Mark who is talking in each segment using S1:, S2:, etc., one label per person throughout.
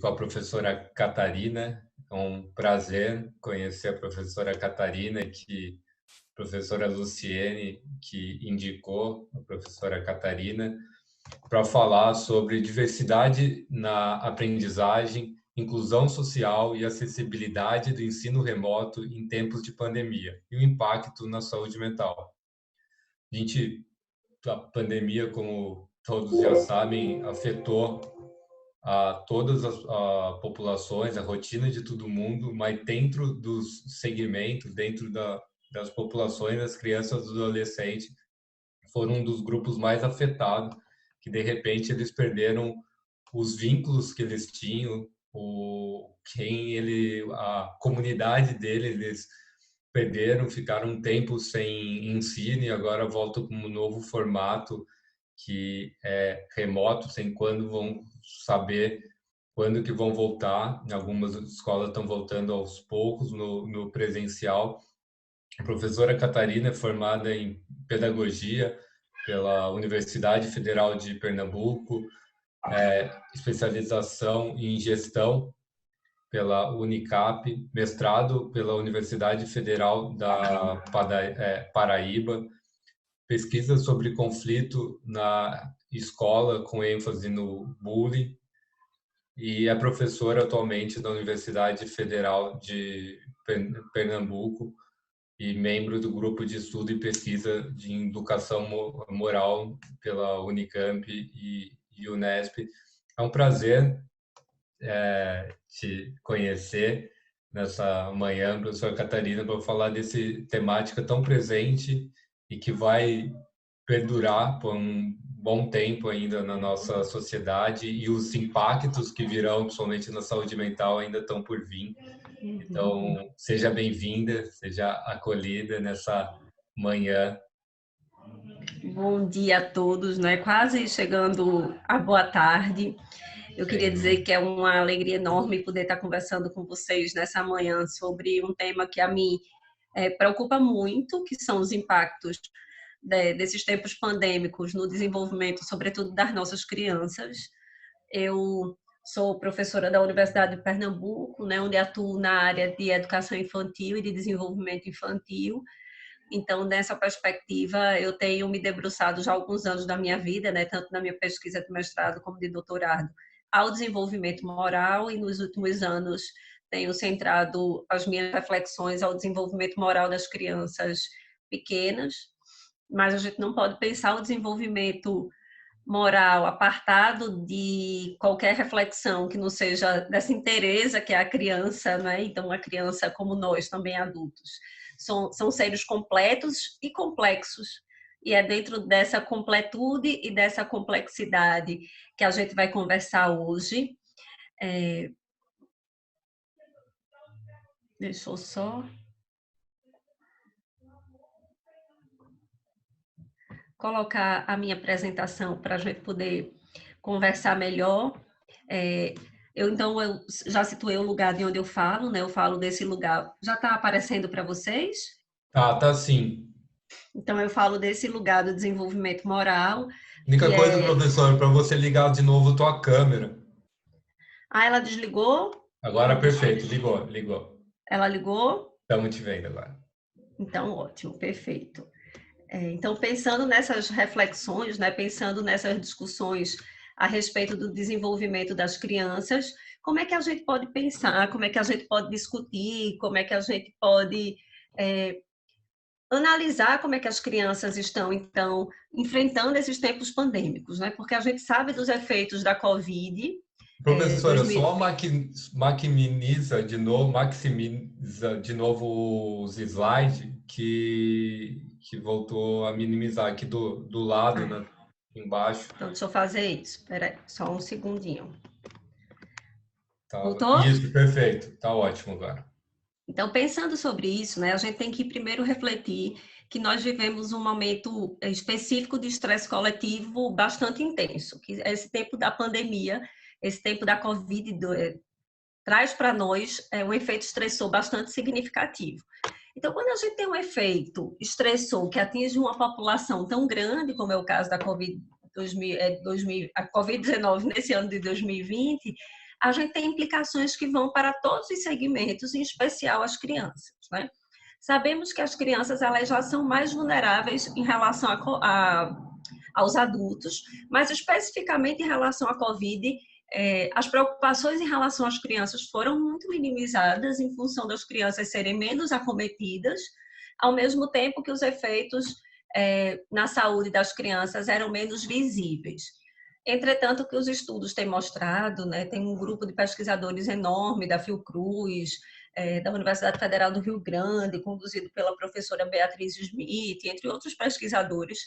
S1: com a professora Catarina. É um prazer conhecer a professora Catarina, a professora Luciene, que indicou a professora Catarina, para falar sobre diversidade na aprendizagem, inclusão social e acessibilidade do ensino remoto em tempos de pandemia e o impacto na saúde mental. A pandemia, como todos já sabem, afetou a todas as populações, a rotina de todo mundo, mas dentro dos segmentos, das populações, as crianças e adolescentes foram um dos grupos mais afetados, que de repente eles perderam os vínculos que eles tinham, a comunidade deles, eles perderam, ficaram um tempo sem ensino e agora voltam com um novo formato que é remoto, sem quando vão saber quando que vão voltar. Algumas escolas estão voltando aos poucos no presencial. A professora Catarina é formada em pedagogia pela Universidade Federal de Pernambuco, especialização em gestão pela Unicap, mestrado pela Universidade Federal da Paraíba, pesquisa sobre conflito na escola com ênfase no bullying, e é professora atualmente da Universidade Federal de Pernambuco e membro do grupo de estudo e pesquisa de educação moral pela Unicamp e Unesp. É um prazer te conhecer nessa manhã, professora Catarina, para falar desse temática tão presente e que vai perdurar por um bom tempo ainda na nossa sociedade, e os impactos que virão, principalmente na saúde mental, ainda estão por vir. Então, seja bem-vinda, seja acolhida nessa manhã.
S2: Bom dia a todos, né? Quase chegando a boa tarde. Eu queria dizer que é uma alegria enorme poder estar conversando com vocês nessa manhã sobre um tema que a mim preocupa muito, que são os impactos desses tempos pandêmicos no desenvolvimento, sobretudo das nossas crianças. Eu sou professora da Universidade de Pernambuco, né, onde atuo na área de educação infantil e de desenvolvimento infantil. Então, nessa perspectiva, eu tenho me debruçado já há alguns anos da minha vida, né, tanto na minha pesquisa de mestrado como de doutorado, ao desenvolvimento moral, e nos últimos anos tenho centrado as minhas reflexões ao desenvolvimento moral das crianças pequenas, mas a gente não pode pensar o desenvolvimento moral apartado de qualquer reflexão que não seja dessa inteireza que é a criança, né? Então, a criança, como nós, também adultos, são seres completos e complexos. E é dentro dessa completude e dessa complexidade que a gente vai conversar hoje. Deixa eu só colocar a minha apresentação para a gente poder conversar melhor. Eu já situei o lugar de onde eu falo, né? Eu falo desse lugar. Já está aparecendo para vocês?
S1: Tá sim.
S2: Então, eu falo desse lugar do desenvolvimento moral.
S1: Única coisa, professor, para você ligar de novo tua câmera.
S2: Ah, ela desligou?
S1: Agora perfeito, ligou.
S2: Ela ligou?
S1: Estamos te vendo agora.
S2: Então, ótimo, perfeito. Então, pensando nessas reflexões, né, pensando nessas discussões a respeito do desenvolvimento das crianças, como é que a gente pode pensar, como é que a gente pode discutir, como é que a gente pode analisar como é que as crianças estão, então, enfrentando esses tempos pandêmicos, né? Porque a gente sabe dos efeitos da Covid.
S1: Professora, só maximiza de novo os slides que voltou a minimizar aqui do lado, né, embaixo.
S2: Então, deixa eu fazer isso. Espera aí, só um segundinho.
S1: Tá.
S2: Voltou?
S1: Isso, perfeito. Tá ótimo agora.
S2: Então, pensando sobre isso, né, a gente tem que primeiro refletir que nós vivemos um momento específico de estresse coletivo bastante intenso, que esse tempo da pandemia, esse tempo da Covid traz para nós um efeito estressor bastante significativo. Então, quando a gente tem um efeito estressor que atinge uma população tão grande, como é o caso da Covid-19 nesse ano de 2020, a gente tem implicações que vão para todos os segmentos, em especial as crianças, né? Sabemos que as crianças elas já são mais vulneráveis em relação aos adultos, mas especificamente em relação à Covid, as preocupações em relação às crianças foram muito minimizadas em função das crianças serem menos acometidas, ao mesmo tempo que os efeitos na saúde das crianças eram menos visíveis. Entretanto, o que os estudos têm mostrado, né, tem um grupo de pesquisadores enorme da Fiocruz, da Universidade Federal do Rio Grande, conduzido pela professora Beatriz Smith, entre outros pesquisadores,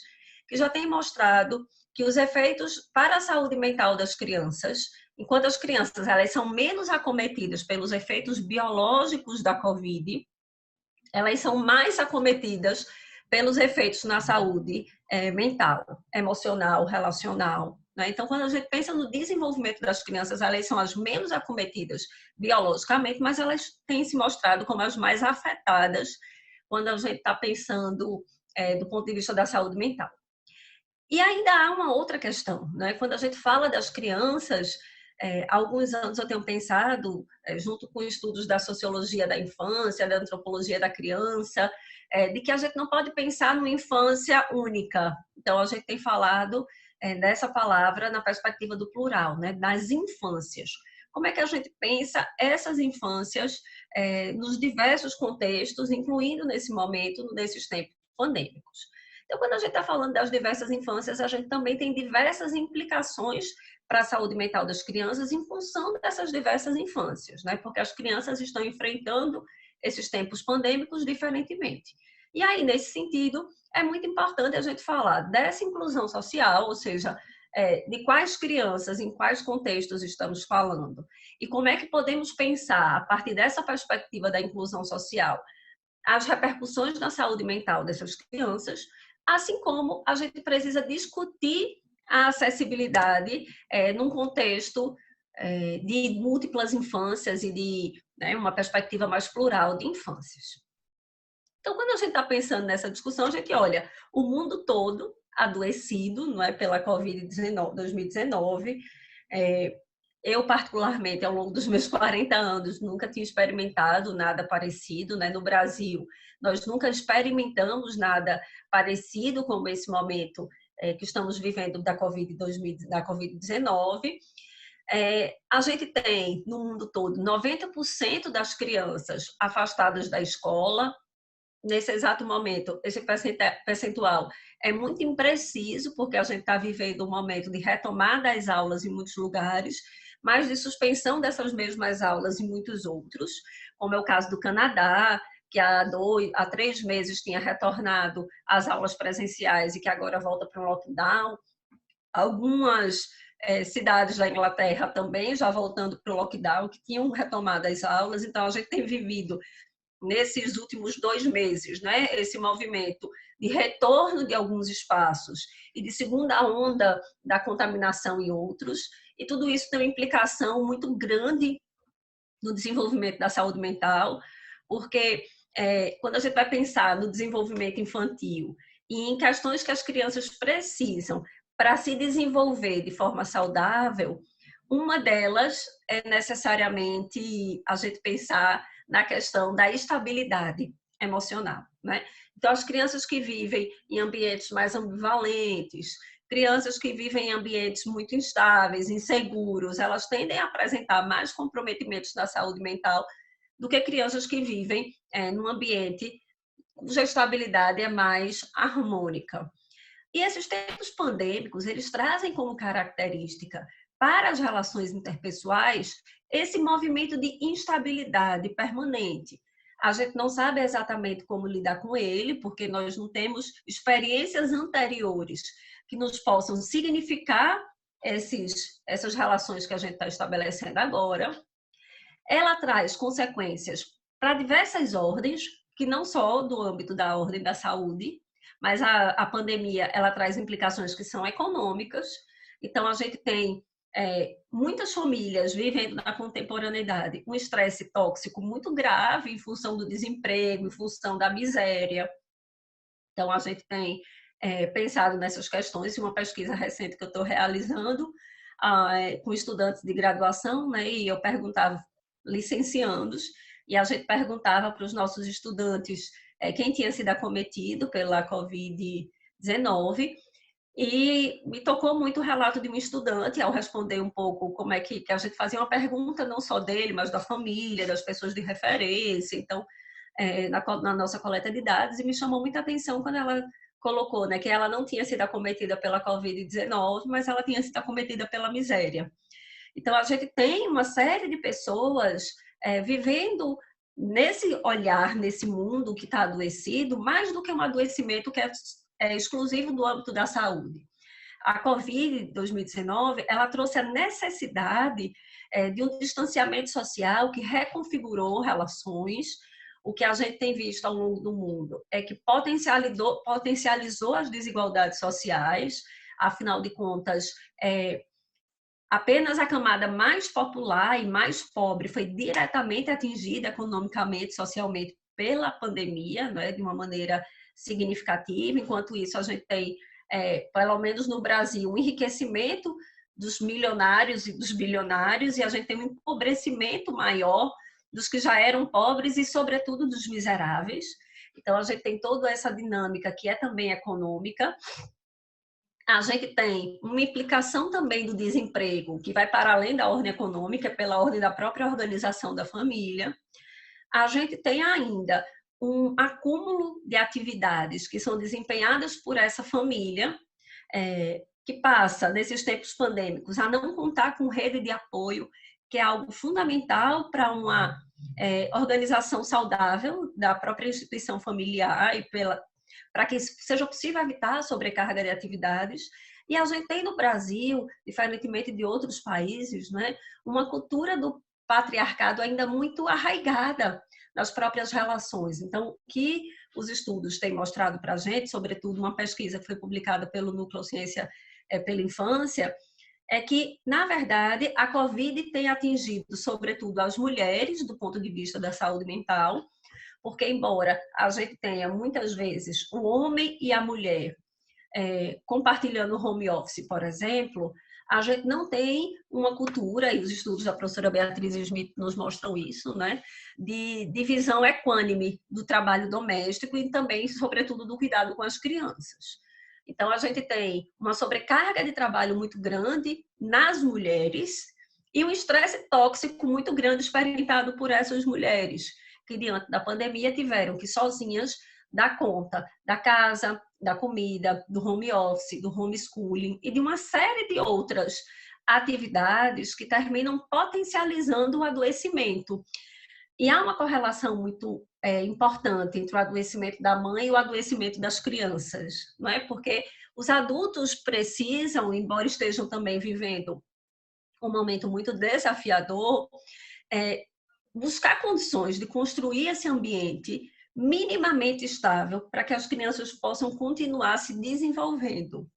S2: que já têm mostrado que os efeitos para a saúde mental das crianças, enquanto as crianças elas são menos acometidas pelos efeitos biológicos da Covid, elas são mais acometidas pelos efeitos na saúde mental, emocional, relacional. Né? Então, quando a gente pensa no desenvolvimento das crianças, elas são as menos acometidas biologicamente, mas elas têm se mostrado como as mais afetadas quando a gente está pensando do ponto de vista da saúde mental. E ainda há uma outra questão, né? Quando a gente fala das crianças, há alguns anos eu tenho pensado, junto com estudos da sociologia da infância, da antropologia da criança, de que a gente não pode pensar numa infância única. Então, a gente tem falado dessa palavra na perspectiva do plural, né? Das infâncias. Como é que a gente pensa essas infâncias nos diversos contextos, incluindo nesse momento, nesses tempos pandêmicos? Então, quando a gente está falando das diversas infâncias, a gente também tem diversas implicações para a saúde mental das crianças em função dessas diversas infâncias, né? Porque as crianças estão enfrentando esses tempos pandêmicos diferentemente. E aí, nesse sentido, é muito importante a gente falar dessa inclusão social, ou seja, de quais crianças, em quais contextos estamos falando, e como é que podemos pensar, a partir dessa perspectiva da inclusão social, as repercussões na saúde mental dessas crianças, assim como a gente precisa discutir a acessibilidade num contexto de múltiplas infâncias e de uma perspectiva mais plural de infâncias. Então, quando a gente está pensando nessa discussão, a gente olha o mundo todo adoecido, não é, pela Covid-19, 2019. Eu, particularmente, ao longo dos meus 40 anos, nunca tinha experimentado nada parecido, né? No Brasil, nós nunca experimentamos nada parecido como esse momento que estamos vivendo da Covid-19. A gente tem, no mundo todo, 90% das crianças afastadas da escola. Nesse exato momento, esse percentual é muito impreciso, porque a gente está vivendo um momento de retomada das aulas em muitos lugares, mas de suspensão dessas mesmas aulas em muitos outros, como é o caso do Canadá, que há 3 meses tinha retornado às aulas presenciais e que agora volta para um lockdown. Algumas cidades da Inglaterra também já voltando para o lockdown, que tinham retomado as aulas. Então, a gente tem vivido nesses últimos 2 meses, né, esse movimento de retorno de alguns espaços e de segunda onda da contaminação em outros, e tudo isso tem uma implicação muito grande no desenvolvimento da saúde mental, porque quando a gente vai pensar no desenvolvimento infantil e em questões que as crianças precisam para se desenvolver de forma saudável, uma delas é necessariamente a gente pensar na questão da estabilidade emocional, né? Então, as crianças que vivem em ambientes mais ambivalentes, crianças que vivem em ambientes muito instáveis, inseguros, elas tendem a apresentar mais comprometimentos na saúde mental do que crianças que vivem num ambiente cuja estabilidade é mais harmônica. E esses tempos pandêmicos, eles trazem como característica para as relações interpessoais esse movimento de instabilidade permanente. A gente não sabe exatamente como lidar com ele, porque nós não temos experiências anteriores que nos possam significar essas relações que a gente está estabelecendo agora. Ela traz consequências para diversas ordens, que não só do âmbito da ordem da saúde, mas a pandemia ela traz implicações que são econômicas. Então, a gente tem muitas famílias vivendo na contemporaneidade um estresse tóxico muito grave em função do desemprego, em função da miséria. Então, a gente tem pensado nessas questões. Uma pesquisa recente que eu estou realizando com estudantes de graduação, né? E eu perguntava, licenciandos, e a gente perguntava para os nossos estudantes quem tinha sido acometido pela Covid-19, e me tocou muito o relato de um estudante, ao responder um pouco como é que a gente fazia uma pergunta, não só dele, mas da família, das pessoas de referência, então, na nossa coleta de dados, e me chamou muita atenção quando ela colocou, né, que ela não tinha sido acometida pela Covid-19, mas ela tinha sido acometida pela miséria. Então, a gente tem uma série de pessoas vivendo nesse olhar, nesse mundo que está adoecido, mais do que um adoecimento que é exclusivo do âmbito da saúde. A Covid-2019, ela trouxe a necessidade de um distanciamento social que reconfigurou relações. O que a gente tem visto ao longo do mundo é que potencializou as desigualdades sociais, afinal de contas, apenas a camada mais popular e mais pobre foi diretamente atingida economicamente, socialmente, pela pandemia, né, de uma maneira significativa. Enquanto isso, a gente tem, pelo menos no Brasil, um enriquecimento dos milionários e dos bilionários, e a gente tem um empobrecimento maior dos que já eram pobres e, sobretudo, dos miseráveis. Então, a gente tem toda essa dinâmica que é também econômica. A gente tem uma implicação também do desemprego, que vai para além da ordem econômica, pela ordem da própria organização da família. A gente tem ainda um acúmulo de atividades que são desempenhadas por essa família, que passa, nesses tempos pandêmicos, a não contar com rede de apoio, que é algo fundamental para uma organização saudável da própria instituição familiar e para que seja possível evitar a sobrecarga de atividades. E a gente tem no Brasil, diferentemente de outros países, né, uma cultura do patriarcado ainda muito arraigada nas próprias relações. Então, o que os estudos têm mostrado para a gente, sobretudo uma pesquisa que foi publicada pelo Núcleo Ciência pela Infância, é que, na verdade, a Covid tem atingido, sobretudo, as mulheres, do ponto de vista da saúde mental, porque, embora a gente tenha, muitas vezes, o homem e a mulher compartilhando o home office, por exemplo, a gente não tem uma cultura, e os estudos da professora Beatriz Smith nos mostram isso, né, de divisão equânime do trabalho doméstico e também, sobretudo, do cuidado com as crianças. Então, a gente tem uma sobrecarga de trabalho muito grande nas mulheres e um estresse tóxico muito grande experimentado por essas mulheres, que diante da pandemia tiveram que sozinhas dar conta da casa, da comida, do home office, do homeschooling e de uma série de outras atividades que terminam potencializando o adoecimento. E há uma correlação muito importante entre o adoecimento da mãe e o adoecimento das crianças, não é? Porque os adultos precisam, embora estejam também vivendo um momento muito desafiador, buscar condições de construir esse ambiente minimamente estável para que as crianças possam continuar se desenvolvendo.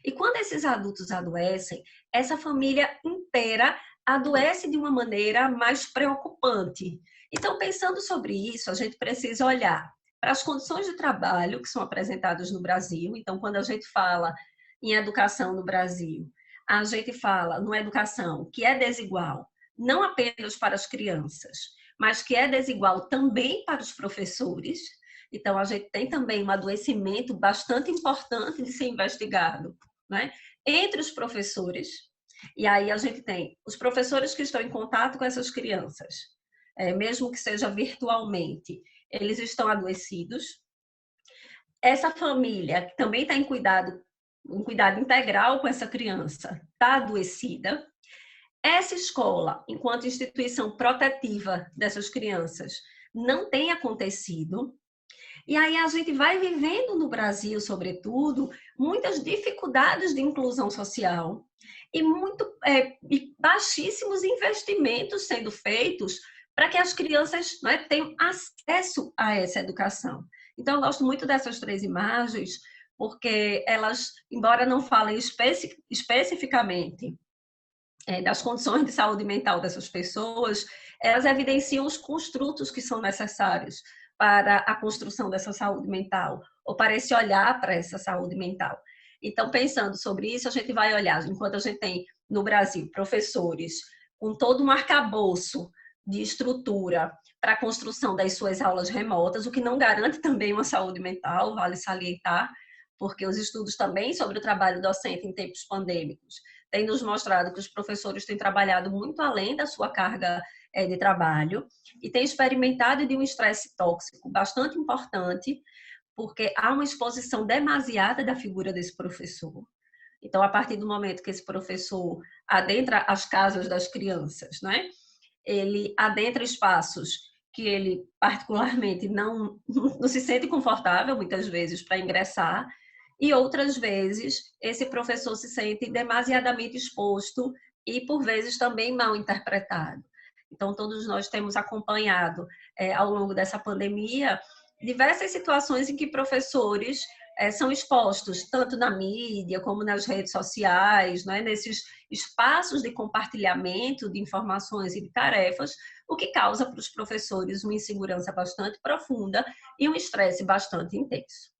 S2: E quando esses adultos adoecem, essa família inteira adoece de uma maneira mais preocupante. Então, pensando sobre isso, a gente precisa olhar para as condições de trabalho que são apresentadas no Brasil. Então, quando a gente fala em educação no Brasil, a gente fala numa educação que é desigual, não apenas para as crianças, mas que é desigual também para os professores. Então, a gente tem também um adoecimento bastante importante de ser investigado, né, entre os professores. E aí a gente tem os professores que estão em contato com essas crianças, mesmo que seja virtualmente, eles estão adoecidos. Essa família que também está em cuidado integral com essa criança, está adoecida. Essa escola, enquanto instituição protetiva dessas crianças, não tem acontecido. E aí a gente vai vivendo no Brasil, sobretudo, muitas dificuldades de inclusão social e e baixíssimos investimentos sendo feitos para que as crianças, né, tenham acesso a essa educação. Então, eu gosto muito dessas três imagens, porque elas, embora não falem especificamente das condições de saúde mental dessas pessoas, elas evidenciam os construtos que são necessários para a construção dessa saúde mental, ou para esse olhar para essa saúde mental. Então, pensando sobre isso, a gente vai olhar, enquanto a gente tem no Brasil professores com todo um arcabouço de estrutura para a construção das suas aulas remotas, o que não garante também uma saúde mental, vale salientar, porque os estudos também sobre o trabalho docente em tempos pandêmicos têm nos mostrado que os professores têm trabalhado muito além da sua carga de trabalho e têm experimentado de um estresse tóxico bastante importante, porque há uma exposição demasiada da figura desse professor. Então, a partir do momento que esse professor adentra as casas das crianças, né? Ele adentra espaços que ele particularmente não se sente confortável, muitas vezes, para ingressar, e outras vezes esse professor se sente demasiadamente exposto e, por vezes, também mal interpretado. Então, todos nós temos acompanhado, ao longo dessa pandemia, diversas situações em que professores são expostos, tanto na mídia como nas redes sociais, né, nesses espaços de compartilhamento de informações e de tarefas, o que causa para os professores uma insegurança bastante profunda e um estresse bastante intenso.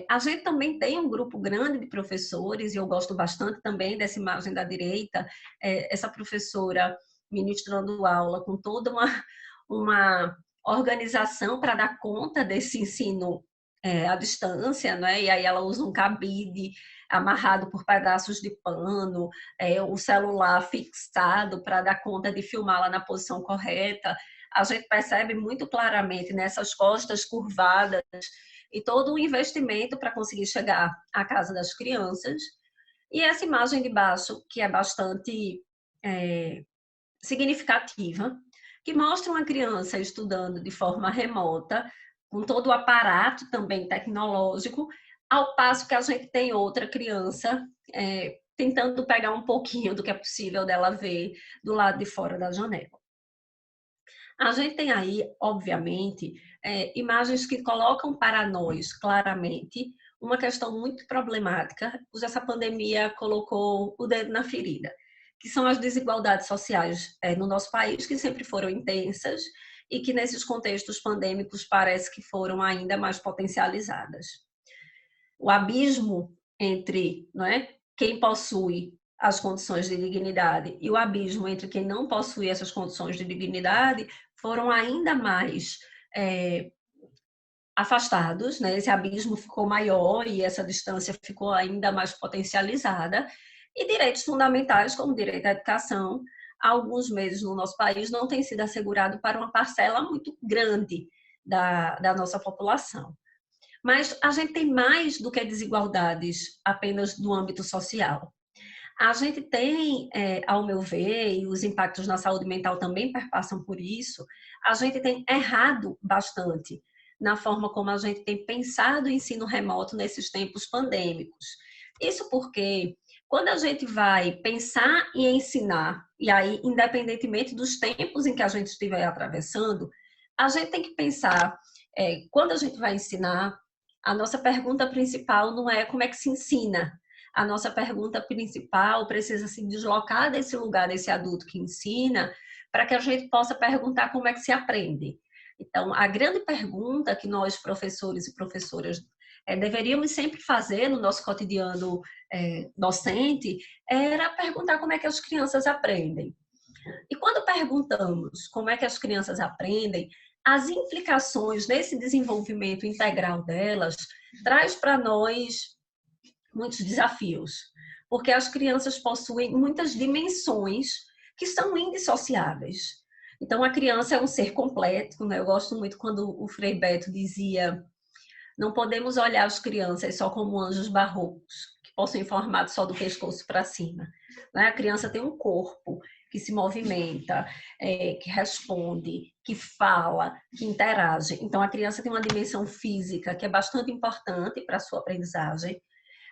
S2: A gente também tem um grupo grande de professores, e eu gosto bastante também dessa imagem da direita, essa professora ministrando aula com toda uma organização para dar conta desse ensino à distância, né? E aí ela usa um cabide amarrado por pedaços de pano, o celular fixado para dar conta de filmá-la na posição correta. A gente percebe muito claramente nessas costas curvadas e todo o investimento para conseguir chegar à casa das crianças. E essa imagem de baixo, que é bastante significativa, que mostra uma criança estudando de forma remota, com todo o aparato também tecnológico, ao passo que a gente tem outra criança tentando pegar um pouquinho do que é possível dela ver do lado de fora da janela. A gente tem aí, obviamente, imagens que colocam para nós, claramente, uma questão muito problemática, cuja essa pandemia colocou o dedo na ferida, que são as desigualdades sociais no nosso país, que sempre foram intensas e que nesses contextos pandêmicos parece que foram ainda mais potencializadas. O abismo entre, não é, quem possui as condições de dignidade e o abismo entre quem não possui essas condições de dignidade foram ainda mais afastados, né? Esse abismo ficou maior e essa distância ficou ainda mais potencializada. E direitos fundamentais, como o direito à educação, há alguns meses no nosso país não tem sido assegurado para uma parcela muito grande da nossa população. Mas a gente tem mais do que desigualdades apenas do âmbito social. A gente tem, ao meu ver, e os impactos na saúde mental também perpassam por isso, a gente tem errado bastante na forma como a gente tem pensado o ensino remoto nesses tempos pandêmicos. Isso porque, quando a gente vai pensar em ensinar, e aí, independentemente dos tempos em que a gente estiver atravessando, a gente tem que pensar, quando a gente vai ensinar, a nossa pergunta principal não é como é que se ensina. A nossa pergunta principal precisa se deslocar desse lugar, desse adulto que ensina, para que a gente possa perguntar como é que se aprende. Então, a grande pergunta que nós, professores e professoras, deveríamos sempre fazer no nosso cotidiano docente era perguntar como é que as crianças aprendem. E quando perguntamos como é que as crianças aprendem, as implicações desse desenvolvimento integral delas traz para nós muitos desafios, porque as crianças possuem muitas dimensões que são indissociáveis. Então, a criança é um ser completo, né? Eu gosto muito quando o Frei Beto dizia: não podemos olhar as crianças só como anjos barrocos, que possuem formato só do pescoço para cima. Né? A criança tem um corpo que se movimenta, que responde, que fala, que interage. Então, a criança tem uma dimensão física que é bastante importante para a sua aprendizagem,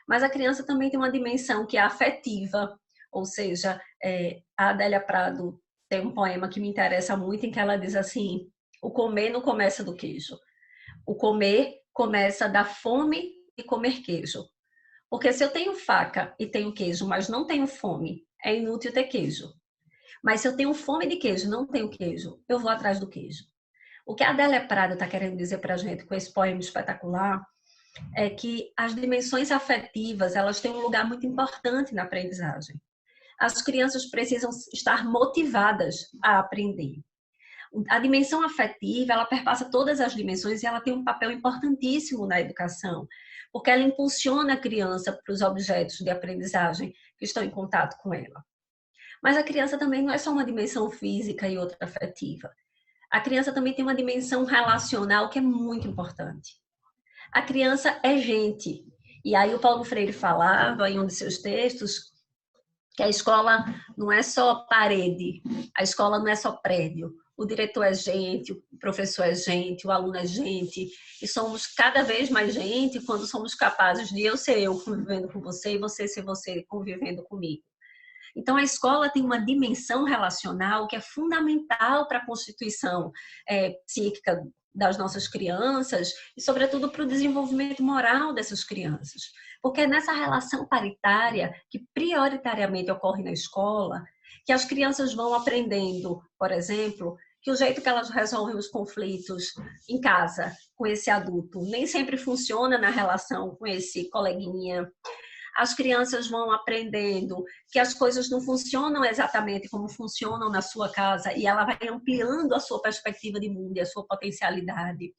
S2: mas a criança também tem uma dimensão que é afetiva, ou seja, a Adélia Prado tem um poema que me interessa muito, em que ela diz assim: o comer não começa do queijo. O comer começa da fome de comer queijo. Porque se eu tenho faca e tenho queijo, mas não tenho fome, é inútil ter queijo. Mas se eu tenho fome de queijo e não tenho queijo, eu vou atrás do queijo. O que a Adélia Prado está querendo dizer para a gente com esse poema espetacular é que as dimensões afetivas, elas têm um lugar muito importante na aprendizagem. as crianças precisam estar motivadas a aprender. A dimensão afetiva, ela perpassa todas as dimensões e ela tem um papel importantíssimo na educação, porque ela impulsiona a criança para os objetos de aprendizagem que estão em contato com ela. Mas a criança também não é só uma dimensão física e outra afetiva. A criança também tem uma dimensão relacional que é muito importante. A criança é gente. E aí o Paulo Freire falava em um de seus textos que a escola não é só parede, a escola não é só prédio. O diretor é gente, o professor é gente, o aluno é gente. E somos cada vez mais gente quando somos capazes de eu ser eu convivendo com você e você ser você convivendo comigo. Então, a escola tem uma dimensão relacional que é fundamental para a constituição psíquica das nossas crianças e, sobretudo, para o desenvolvimento moral dessas crianças. Porque é nessa relação paritária que prioritariamente ocorre na escola que as crianças vão aprendendo, por exemplo, que o jeito que elas resolvem os conflitos em casa com esse adulto nem sempre funciona na relação com esse coleguinha. As crianças vão aprendendo que as coisas não funcionam exatamente como funcionam na sua casa e ela vai ampliando a sua perspectiva de mundo e a sua potencialidade.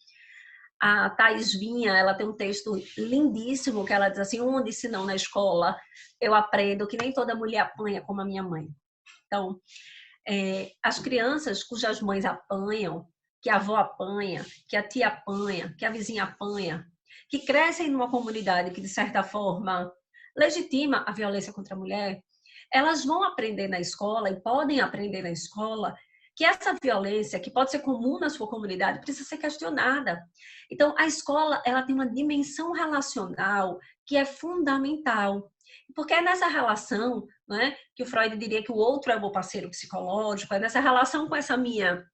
S2: A Thais Vinha, ela tem um texto lindíssimo que ela diz assim, onde se não na escola eu aprendo que nem toda mulher apanha como a minha mãe. Então, as crianças cujas mães apanham, que a avó apanha, que a tia apanha, que a vizinha apanha, que crescem numa comunidade que, de certa forma, legitima a violência contra a mulher, elas vão aprender na escola e podem aprender na escola que essa violência, que pode ser comum na sua comunidade, precisa ser questionada. Então, a escola ela tem uma dimensão relacional que é fundamental. Porque é nessa relação, né, que o Freud diria que o outro é o meu parceiro psicológico, é nessa relação com essa minha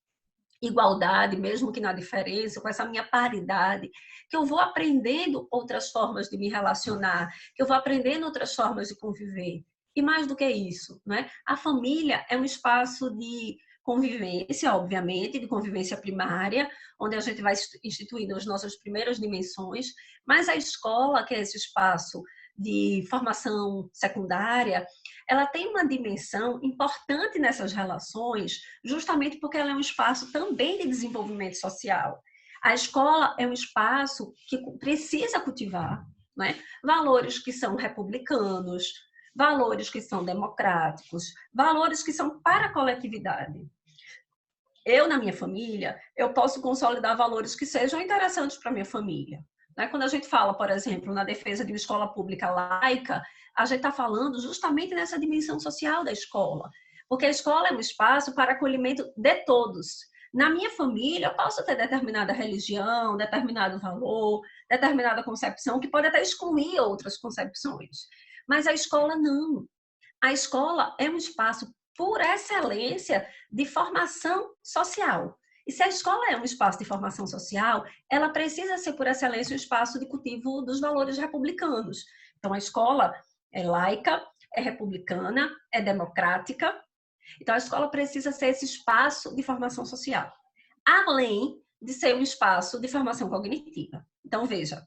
S2: igualdade, mesmo que na diferença, com essa minha paridade, que eu vou aprendendo outras formas de me relacionar, que eu vou aprendendo outras formas de conviver. E mais do que isso, né? A família é um espaço de convivência, obviamente, de convivência primária, onde a gente vai instituindo as nossas primeiras dimensões, mas a escola, que é esse espaço de formação secundária, ela tem uma dimensão importante nessas relações, justamente porque ela é um espaço também de desenvolvimento social. A escola é um espaço que precisa cultivar, né, valores que são republicanos, valores que são democráticos, valores que são para a coletividade. Eu, na minha família, eu posso consolidar valores que sejam interessantes para a minha família. Quando a gente fala, por exemplo, na defesa de uma escola pública laica, a gente está falando justamente nessa dimensão social da escola. Porque a escola é um espaço para acolhimento de todos. Na minha família, eu posso ter determinada religião, determinado valor, determinada concepção, que pode até excluir outras concepções. Mas a escola não. A escola é um espaço, por excelência, de formação social. E se a escola é um espaço de formação social, ela precisa ser, por excelência, um espaço de cultivo dos valores republicanos. Então, a escola é laica, é republicana, é democrática. Então, a escola precisa ser esse espaço de formação social, além de ser um espaço de formação cognitiva. Então, veja,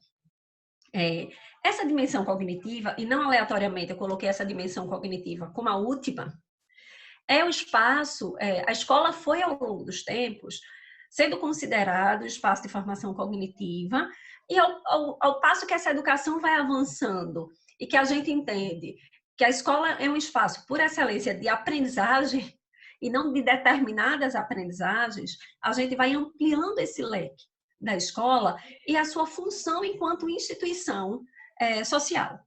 S2: essa dimensão cognitiva, e não aleatoriamente eu coloquei essa dimensão cognitiva como a última, é o espaço, a escola foi ao longo dos tempos sendo considerado espaço de formação cognitiva e ao passo que essa educação vai avançando e que a gente entende que a escola é um espaço, por excelência, de aprendizagem e não de determinadas aprendizagens, a gente vai ampliando esse leque da escola e a sua função enquanto instituição social.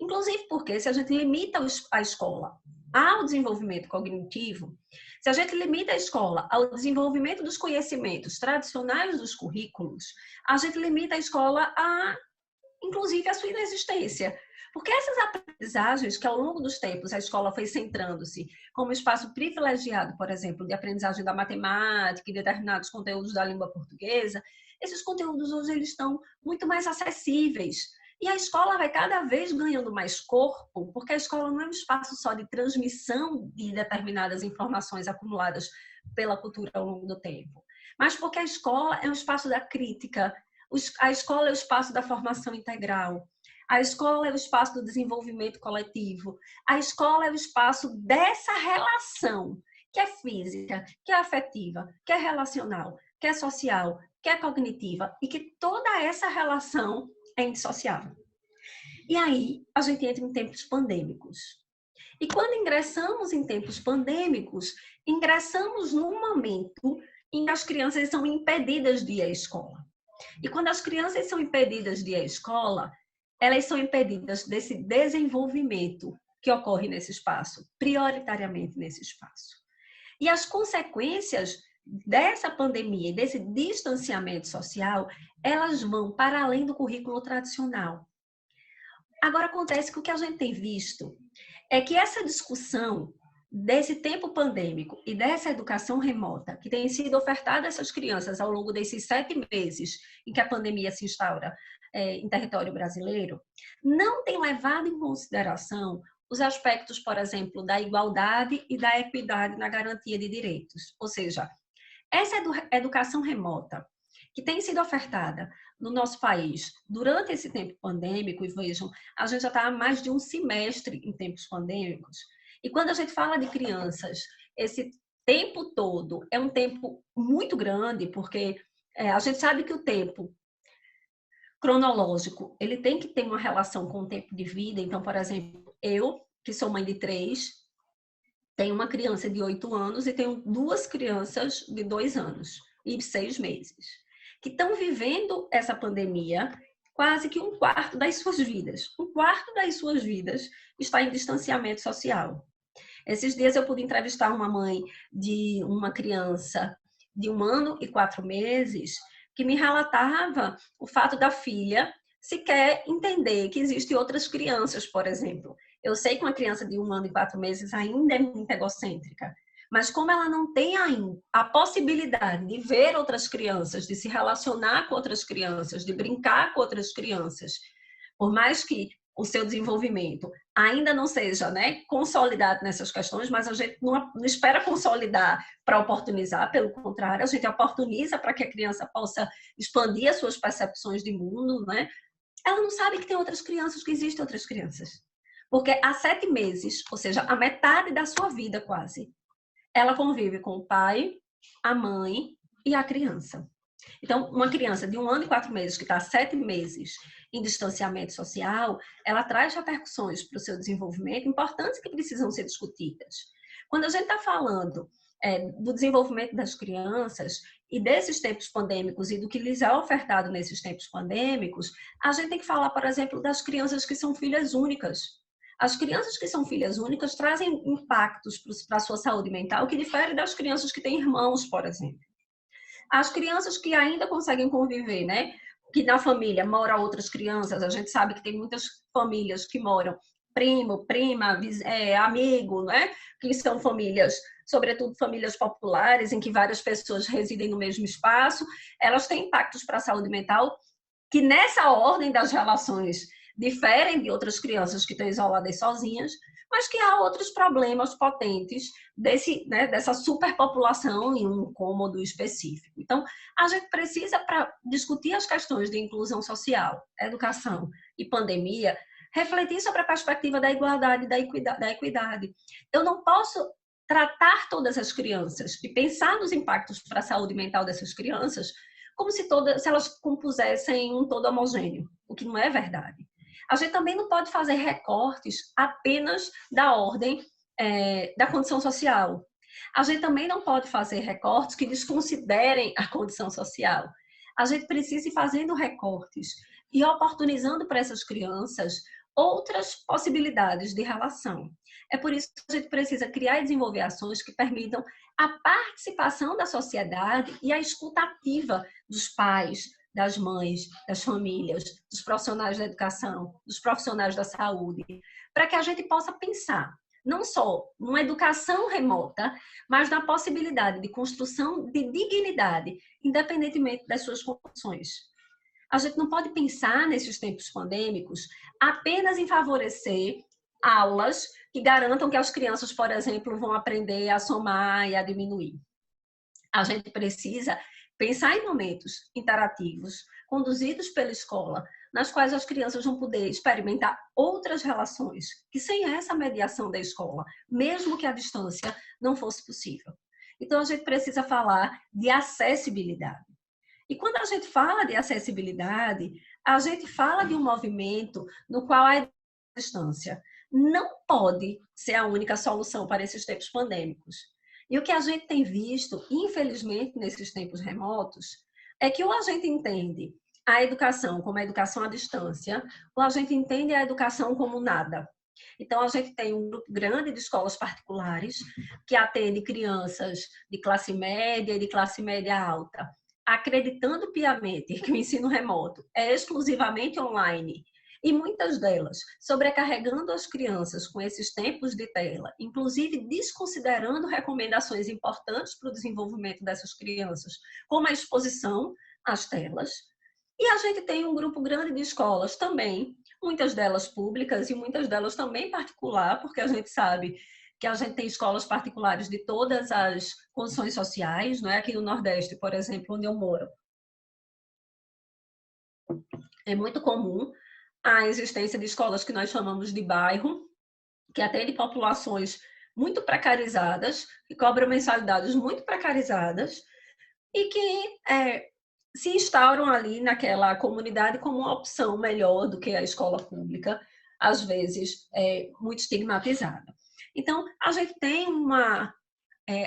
S2: Inclusive porque se a gente limita a escola ao desenvolvimento cognitivo, se a gente limita a escola ao desenvolvimento dos conhecimentos tradicionais dos currículos, a gente limita a escola inclusive, a sua inexistência. Porque essas aprendizagens que ao longo dos tempos a escola foi centrando-se como espaço privilegiado, por exemplo, de aprendizagem da matemática e determinados conteúdos da língua portuguesa, esses conteúdos hoje eles estão muito mais acessíveis. E a escola vai cada vez ganhando mais corpo, porque a escola não é um espaço só de transmissão de determinadas informações acumuladas pela cultura ao longo do tempo, mas porque a escola é um espaço da crítica, a escola é o espaço da formação integral. A escola é o espaço do desenvolvimento coletivo. A escola é o espaço dessa relação, que é física, que é afetiva, que é relacional, que é social, que é cognitiva, e que toda essa relação é indissociável. E aí, a gente entra em tempos pandêmicos. E quando ingressamos em tempos pandêmicos, ingressamos num momento em que as crianças são impedidas de ir à escola. E quando as crianças são impedidas de ir à escola, elas são impedidas desse desenvolvimento que ocorre nesse espaço, prioritariamente nesse espaço. E as consequências dessa pandemia, desse distanciamento social, elas vão para além do currículo tradicional. Agora, acontece que o que a gente tem visto é que essa discussão desse tempo pandêmico e dessa educação remota que tem sido ofertada a essas crianças ao longo desses 7 meses em que a pandemia se instaura em território brasileiro, não tem levado em consideração os aspectos, por exemplo, da igualdade e da equidade na garantia de direitos. Ou seja, essa educação remota que tem sido ofertada no nosso país durante esse tempo pandêmico, e vejam, a gente já está há mais de um semestre em tempos pandêmicos, e quando a gente fala de crianças, esse tempo todo é um tempo muito grande, porque a gente sabe que o tempo cronológico, ele tem que ter uma relação com o tempo de vida. Então, por exemplo, eu, que sou mãe de 3, tenho uma criança de 8 anos e tenho 2 crianças de 2 anos e 6 meses, que estão vivendo essa pandemia quase que um quarto das suas vidas. Um quarto das suas vidas está em distanciamento social. Esses dias eu pude entrevistar uma mãe de uma criança de 1 ano e 4 meses, que me relatava o fato da filha sequer entender que existem outras crianças, por exemplo. Eu sei que uma criança de 1 ano e 4 meses ainda é muito egocêntrica, mas como ela não tem ainda a possibilidade de ver outras crianças, de se relacionar com outras crianças, de brincar com outras crianças, por mais que o seu desenvolvimento ainda não seja, né, consolidado nessas questões, mas a gente não espera consolidar para oportunizar, pelo contrário, a gente oportuniza para que a criança possa expandir as suas percepções de mundo, né? Ela não sabe que tem outras crianças, que existem outras crianças. Porque há 7 meses, ou seja, a metade da sua vida quase, ela convive com o pai, a mãe e a criança. Então, uma criança de 1 ano e 4 meses que está 7 meses em distanciamento social, ela traz repercussões para o seu desenvolvimento importantes que precisam ser discutidas. Quando a gente está falando do desenvolvimento das crianças e desses tempos pandêmicos e do que lhes é ofertado nesses tempos pandêmicos, a gente tem que falar, por exemplo, das crianças que são filhas únicas. As crianças que são filhas únicas trazem impactos para a sua saúde mental que diferem das crianças que têm irmãos, por exemplo. As crianças que ainda conseguem conviver, né? Que na família moram outras crianças, a gente sabe que tem muitas famílias que moram primo, prima, amigo, né? Que são famílias, sobretudo famílias populares, em que várias pessoas residem no mesmo espaço. Elas têm impactos para a saúde mental que nessa ordem das relações diferem de outras crianças que estão isoladas sozinhas, mas que há outros problemas potentes dessa superpopulação em um cômodo específico. Então, a gente precisa, para discutir as questões de inclusão social, educação e pandemia, refletir sobre a perspectiva da igualdade e da equidade. Eu não posso tratar todas as crianças e pensar nos impactos para a saúde mental dessas crianças como se elas compusessem um todo homogêneo, o que não é verdade. A gente também não pode fazer recortes apenas da ordem da condição social. A gente também não pode fazer recortes que desconsiderem a condição social. A gente precisa ir fazendo recortes e oportunizando para essas crianças outras possibilidades de relação. É por isso que a gente precisa criar e desenvolver ações que permitam a participação da sociedade e a escuta ativa dos pais, das mães, das famílias, dos profissionais da educação, dos profissionais da saúde, para que a gente possa pensar não só numa educação remota, mas na possibilidade de construção de dignidade, independentemente das suas condições. A gente não pode pensar nesses tempos pandêmicos apenas em favorecer aulas que garantam que as crianças, por exemplo, vão aprender a somar e a diminuir. A gente precisa pensar em momentos interativos, conduzidos pela escola, nas quais as crianças vão poder experimentar outras relações, que sem essa mediação da escola, mesmo que a distância, não fosse possível. Então, a gente precisa falar de acessibilidade. E quando a gente fala de acessibilidade, a gente fala de um movimento no qual a distância não pode ser a única solução para esses tempos pandêmicos. E o que a gente tem visto, infelizmente, nesses tempos remotos, é que ou a gente entende a educação como a educação à distância, ou a gente entende a educação como nada. Então, a gente tem um grupo grande de escolas particulares que atende crianças de classe média e de classe média alta, acreditando piamente que o ensino remoto é exclusivamente online, e muitas delas sobrecarregando as crianças com esses tempos de tela, inclusive desconsiderando recomendações importantes para o desenvolvimento dessas crianças, como a exposição às telas. E a gente tem um grupo grande de escolas também, muitas delas públicas e muitas delas também particular, porque a gente sabe que a gente tem escolas particulares de todas as condições sociais, não é? Aqui no Nordeste, por exemplo, onde eu moro, é muito comum a existência de escolas que nós chamamos de bairro, que atendem populações muito precarizadas, que cobram mensalidades muito precarizadas e que se instauram ali naquela comunidade como uma opção melhor do que a escola pública, às vezes muito estigmatizada. Então, a gente tem uma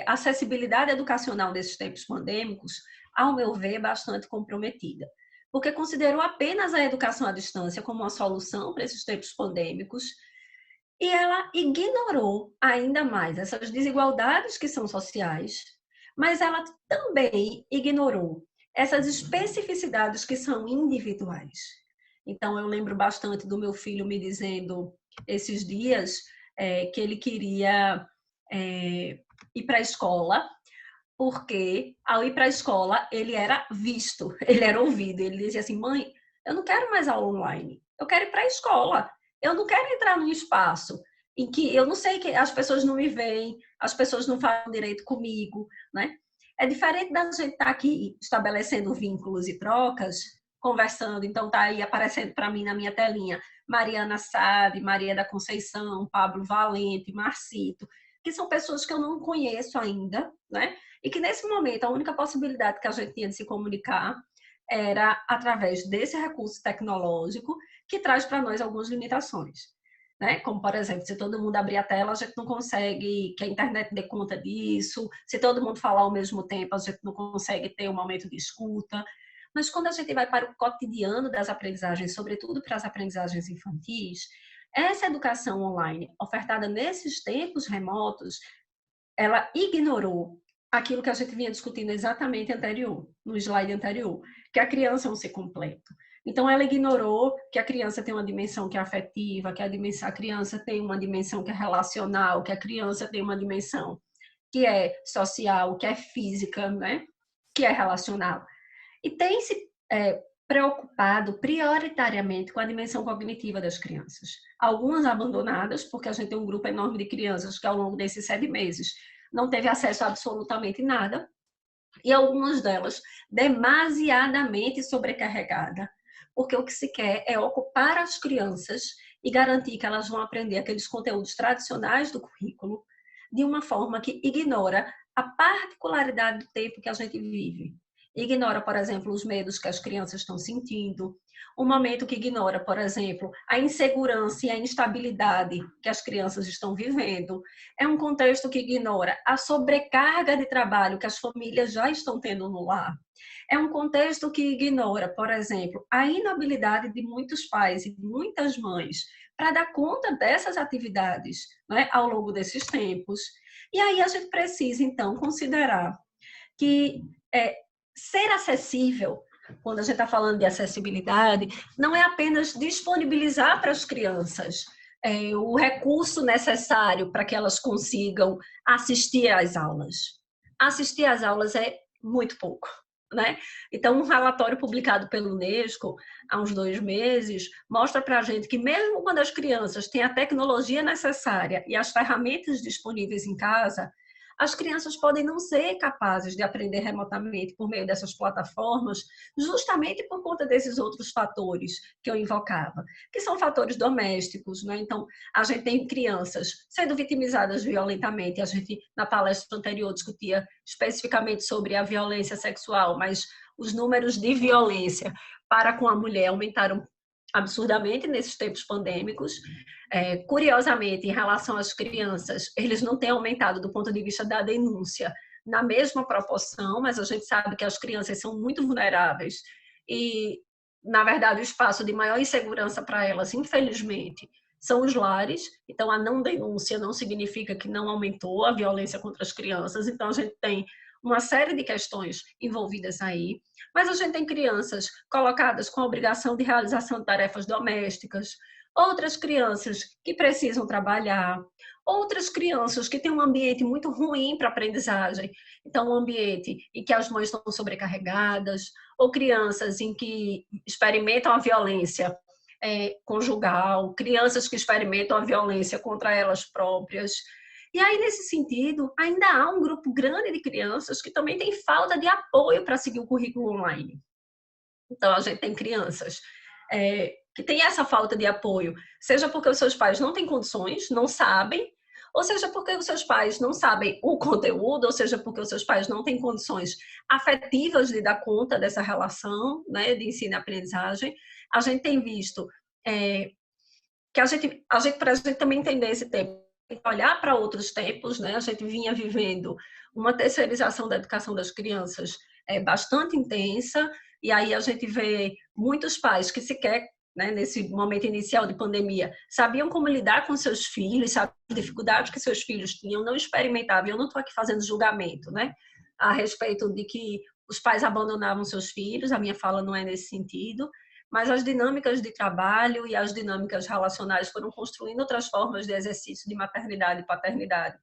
S2: acessibilidade educacional desses tempos pandêmicos, ao meu ver, bastante comprometida, porque considerou apenas a educação à distância como uma solução para esses tempos pandêmicos, e ela ignorou ainda mais essas desigualdades que são sociais, mas ela também ignorou essas especificidades que são individuais. Então, eu lembro bastante do meu filho me dizendo esses dias que ele queria ir para a escola, porque ao ir para a escola ele era visto, ele era ouvido. Ele dizia assim: mãe, eu não quero mais aula online, eu quero ir para a escola, eu não quero entrar num espaço em que eu não sei, que as pessoas não me veem, as pessoas não falam direito comigo, né? É diferente da gente estar aqui estabelecendo vínculos e trocas, conversando. Então tá aí aparecendo para mim na minha telinha Mariana Sade, Maria da Conceição, Pablo Valente, Marcito, que são pessoas que eu não conheço ainda, né? E que nesse momento a única possibilidade que a gente tinha de se comunicar era através desse recurso tecnológico que traz para nós algumas limitações. Né? Como, por exemplo, se todo mundo abrir a tela, a gente não consegue que a internet dê conta disso. Se todo mundo falar ao mesmo tempo, a gente não consegue ter um momento de escuta. Mas quando a gente vai para o cotidiano das aprendizagens, sobretudo para as aprendizagens infantis, essa educação online ofertada nesses tempos remotos, ela ignorou aquilo que a gente vinha discutindo exatamente no slide anterior, que a criança é um ser completo. Então, ela ignorou que a criança tem uma dimensão que é afetiva, que a criança tem uma dimensão que é relacional, que a criança tem uma dimensão que é social, que é física, né? Que é relacional. E tem se preocupado prioritariamente com a dimensão cognitiva das crianças. Algumas abandonadas, porque a gente tem um grupo enorme de crianças que ao longo desses 7 meses não teve acesso a absolutamente nada, e algumas delas demasiadamente sobrecarregadas, porque o que se quer é ocupar as crianças e garantir que elas vão aprender aqueles conteúdos tradicionais do currículo de uma forma que ignora a particularidade do tempo que a gente vive. Ignora, por exemplo, os medos que as crianças estão sentindo, um momento que ignora, por exemplo, a insegurança e a instabilidade que as crianças estão vivendo. É um contexto que ignora a sobrecarga de trabalho que as famílias já estão tendo no lar. É um contexto que ignora, por exemplo, a inabilidade de muitos pais e de muitas mães para dar conta dessas atividades, né, ao longo desses tempos. E aí a gente precisa, então, considerar que ser acessível, quando a gente está falando de acessibilidade, não é apenas disponibilizar para as crianças o recurso necessário para que elas consigam assistir às aulas. Assistir às aulas é muito pouco, né? Então, um relatório publicado pelo Unesco há uns 2 meses mostra para a gente que mesmo quando as crianças têm a tecnologia necessária e as ferramentas disponíveis em casa, as crianças podem não ser capazes de aprender remotamente por meio dessas plataformas, justamente por conta desses outros fatores que eu invocava, que são fatores domésticos, né? Então, a gente tem crianças sendo vitimizadas violentamente. A gente, na palestra anterior, discutia especificamente sobre a violência sexual, mas os números de violência para com a mulher aumentaram absurdamente nesses tempos pandêmicos. Curiosamente, em relação às crianças, eles não têm aumentado do ponto de vista da denúncia na mesma proporção, mas a gente sabe que as crianças são muito vulneráveis e, na verdade, o espaço de maior insegurança para elas, infelizmente, são os lares. Então, a não denúncia não significa que não aumentou a violência contra as crianças. Então, a gente tem uma série de questões envolvidas aí, mas a gente tem crianças colocadas com a obrigação de realização de tarefas domésticas, outras crianças que precisam trabalhar, outras crianças que têm um ambiente muito ruim para aprendizagem, então um ambiente em que as mães estão sobrecarregadas, ou crianças em que experimentam a violência conjugal, crianças que experimentam a violência contra elas próprias. E aí, nesse sentido, ainda há um grupo grande de crianças que também tem falta de apoio para seguir o currículo online. Então, a gente tem crianças que têm essa falta de apoio, seja porque os seus pais não têm condições, não sabem, ou seja porque os seus pais não sabem o conteúdo, ou seja porque os seus pais não têm condições afetivas de dar conta dessa relação, né, de ensino e aprendizagem. A gente tem visto que para a gente também entender esse tempo, olhar para outros tempos, né? A gente vinha vivendo uma terceirização da educação das crianças bastante intensa, e aí a gente vê muitos pais que sequer, né, nesse momento inicial de pandemia, sabiam como lidar com seus filhos, sabiam as dificuldades que seus filhos tinham, não experimentavam. Eu não estou aqui fazendo julgamento, né, a respeito de que os pais abandonavam seus filhos, a minha fala não é nesse sentido, mas as dinâmicas de trabalho e as dinâmicas relacionais foram construindo outras formas de exercício de maternidade e paternidade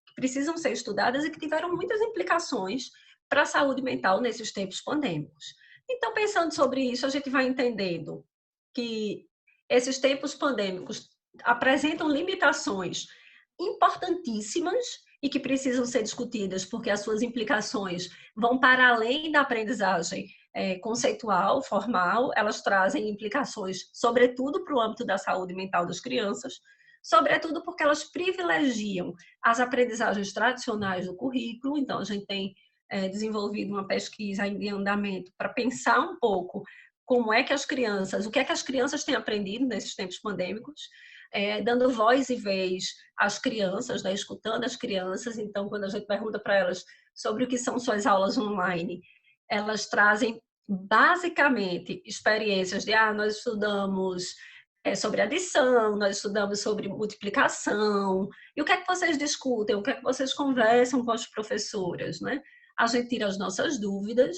S2: que precisam ser estudadas e que tiveram muitas implicações para a saúde mental nesses tempos pandêmicos. Então, pensando sobre isso, a gente vai entendendo que esses tempos pandêmicos apresentam limitações importantíssimas e que precisam ser discutidas porque as suas implicações vão para além da aprendizagem conceitual, formal. Elas trazem implicações, sobretudo para o âmbito da saúde mental das crianças, sobretudo porque elas privilegiam as aprendizagens tradicionais do currículo. Então, a gente tem desenvolvido uma pesquisa em andamento para pensar um pouco como é que as crianças, o que é que as crianças têm aprendido nesses tempos pandêmicos, dando voz e vez às crianças, né, escutando as crianças. Então, quando a gente pergunta para elas sobre o que são suas aulas online, elas trazem basicamente experiências de nós estudamos sobre adição, nós estudamos sobre multiplicação, e o que é que vocês discutem, o que é que vocês conversam com as professoras, né? A gente tira as nossas dúvidas,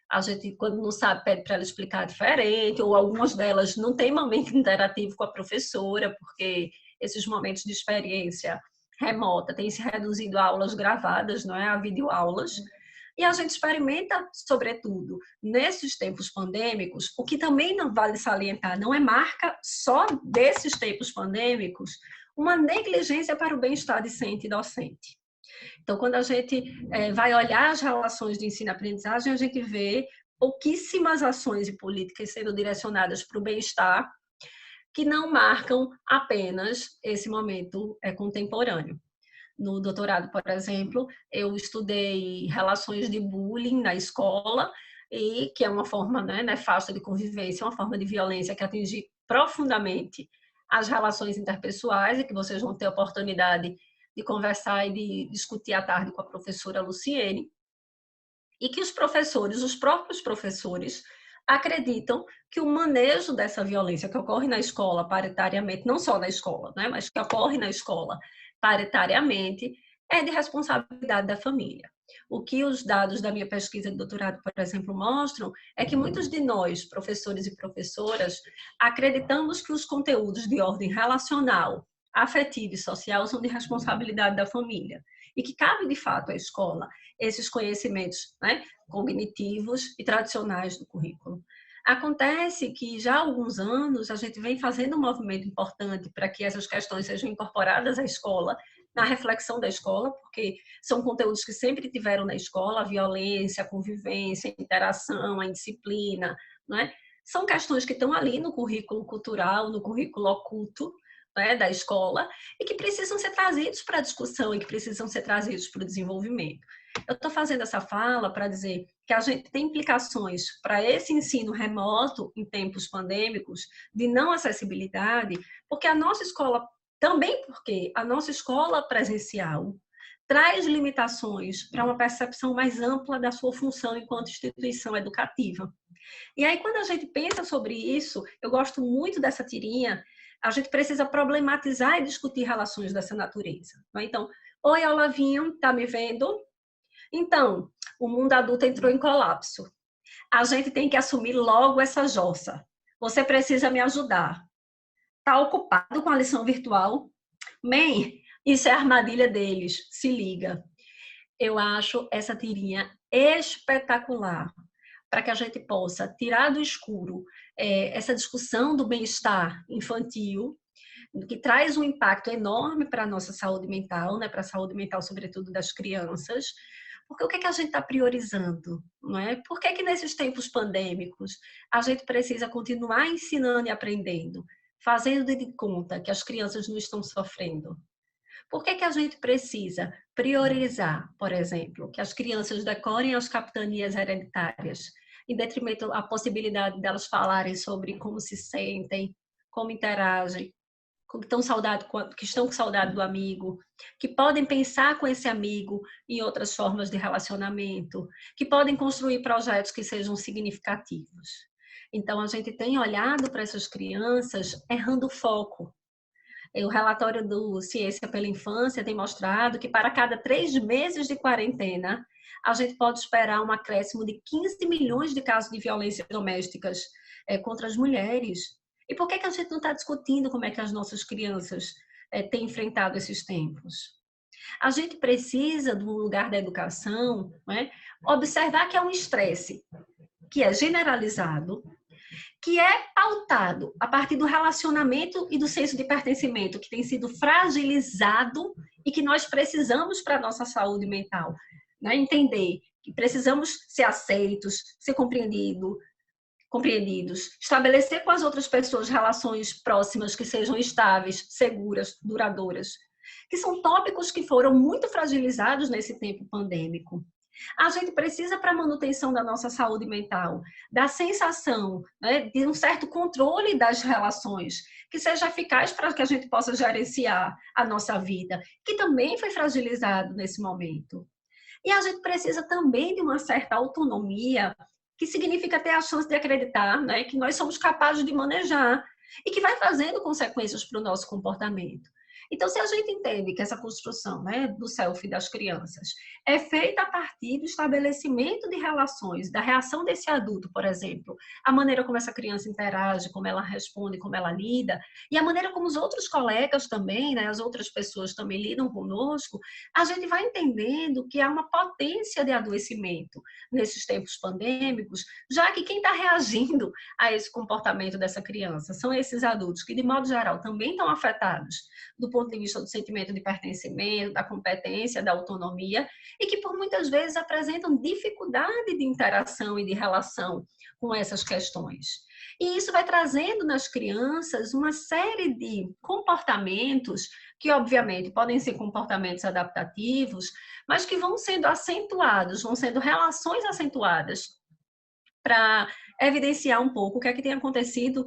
S2: a gente, quando não sabe, pede para ela explicar diferente, ou algumas delas não têm momento interativo com a professora, porque esses momentos de experiência remota têm se reduzido a aulas gravadas, não é? A videoaulas. E a gente experimenta, sobretudo, nesses tempos pandêmicos, o que também não vale salientar, não é marca só desses tempos pandêmicos, uma negligência para o bem-estar discente e docente. Então, quando a gente vai olhar as relações de ensino-aprendizagem, a gente vê pouquíssimas ações e políticas sendo direcionadas para o bem-estar, que não marcam apenas esse momento contemporâneo. No doutorado, por exemplo, eu estudei relações de bullying na escola, e que é uma forma, né, nefasta de convivência, uma forma de violência que atinge profundamente as relações interpessoais, e que vocês vão ter a oportunidade de conversar e de discutir à tarde com a professora Luciene, e que os professores, os próprios professores, acreditam que o manejo dessa violência que ocorre na escola paritariamente, não só na escola, né, mas que ocorre na escola paritariamente, é de responsabilidade da família. O que os dados da minha pesquisa de doutorado, por exemplo, mostram é que muitos de nós, professores e professoras, acreditamos que os conteúdos de ordem relacional, afetiva e social são de responsabilidade da família e que cabe, de fato, à escola esses conhecimentos, né, cognitivos e tradicionais do currículo. Acontece que já há alguns anos a gente vem fazendo um movimento importante para que essas questões sejam incorporadas à escola, na reflexão da escola, porque são conteúdos que sempre tiveram na escola, a violência, a convivência, a interação, a indisciplina, não é? São questões que estão ali no currículo cultural, no currículo oculto, né, da escola, e que precisam ser trazidos para a discussão e que precisam ser trazidos para o desenvolvimento. Eu estou fazendo essa fala para dizer que a gente tem implicações para esse ensino remoto em tempos pandêmicos, de não acessibilidade, porque a nossa escola, também porque a nossa escola presencial traz limitações para uma percepção mais ampla da sua função enquanto instituição educativa. E aí, quando a gente pensa sobre isso, eu gosto muito dessa tirinha, a gente precisa problematizar e discutir relações dessa natureza. Então, oi, Olavinho, tá me vendo? Então, o mundo adulto entrou em colapso. A gente tem que assumir logo essa jossa. Você precisa me ajudar. Tá ocupado com a lição virtual? Man, isso é a armadilha deles. Se liga. Eu acho essa tirinha espetacular para que a gente possa tirar do escuro essa discussão do bem-estar infantil, que traz um impacto enorme para a nossa saúde mental, né, para a saúde mental, sobretudo, das crianças, porque o que é que a gente está priorizando? Não é? Por que é que nesses tempos pandêmicos a gente precisa continuar ensinando e aprendendo, fazendo de conta que as crianças não estão sofrendo? Por que que a gente precisa priorizar, por exemplo, que as crianças decorem as capitanias hereditárias, em detrimento da possibilidade delas falarem sobre como se sentem, como interagem, que estão com saudade do amigo, que podem pensar com esse amigo em outras formas de relacionamento, que podem construir projetos que sejam significativos. Então, a gente tem olhado para essas crianças errando o foco. O relatório do Ciência pela Infância tem mostrado que para cada 3 meses de quarentena, a gente pode esperar um acréscimo de 15 milhões de casos de violência domésticas contra as mulheres. E por que que a gente não está discutindo como é que as nossas crianças têm enfrentado esses tempos? A gente precisa, do lugar da educação, né, observar que é um estresse que é generalizado, que é pautado a partir do relacionamento e do senso de pertencimento, que tem sido fragilizado e que nós precisamos para a nossa saúde mental. Né? Entender que precisamos ser aceitos, ser compreendidos, estabelecer com as outras pessoas relações próximas que sejam estáveis, seguras, duradouras, que são tópicos que foram muito fragilizados nesse tempo pandêmico. A gente precisa, para a manutenção da nossa saúde mental, da sensação, né, de um certo controle das relações, que seja eficaz para que a gente possa gerenciar a nossa vida, que também foi fragilizado nesse momento. E a gente precisa também de uma certa autonomia, que significa ter a chance de acreditar, né, que nós somos capazes de manejar e que vai fazendo consequências para o nosso comportamento. Então, se a gente entende que essa construção, né, do self das crianças é feita a partir do estabelecimento de relações, da reação desse adulto, por exemplo, a maneira como essa criança interage, como ela responde, como ela lida, e a maneira como os outros colegas também, né, as outras pessoas também lidam conosco, a gente vai entendendo que há uma potência de adoecimento nesses tempos pandêmicos, já que quem está reagindo a esse comportamento dessa criança são esses adultos que, de modo geral, também estão afetados do ponto de vista do sentimento de pertencimento, da competência, da autonomia, e que por muitas vezes apresentam dificuldade de interação e de relação com essas questões. E isso vai trazendo nas crianças uma série de comportamentos que, obviamente, podem ser comportamentos adaptativos, mas que vão sendo acentuados, vão sendo relações acentuadas para evidenciar um pouco o que é que tem acontecido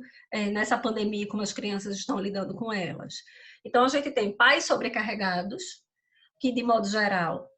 S2: nessa pandemia e como as crianças estão lidando com elas. Então, a gente tem pais sobrecarregados, que, de modo geral,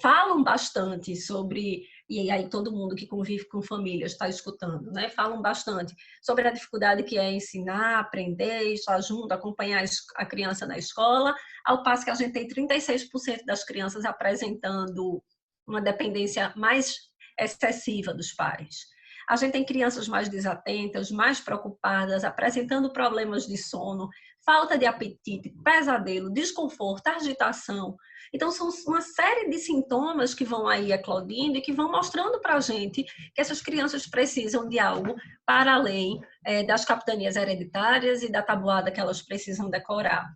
S2: falam bastante sobre, e aí todo mundo que convive com famílias está escutando, né? Falam bastante sobre a dificuldade que é ensinar, aprender, estar junto, acompanhar a criança na escola, ao passo que a gente tem 36% das crianças apresentando uma dependência mais excessiva dos pais. A gente tem crianças mais desatentas, mais preocupadas, apresentando problemas de sono, falta de apetite, pesadelo, desconforto, agitação. Então, são uma série de sintomas que vão aí eclodindo e que vão mostrando para a gente que essas crianças precisam de algo para além das capitanias hereditárias e da tabuada que elas precisam decorar.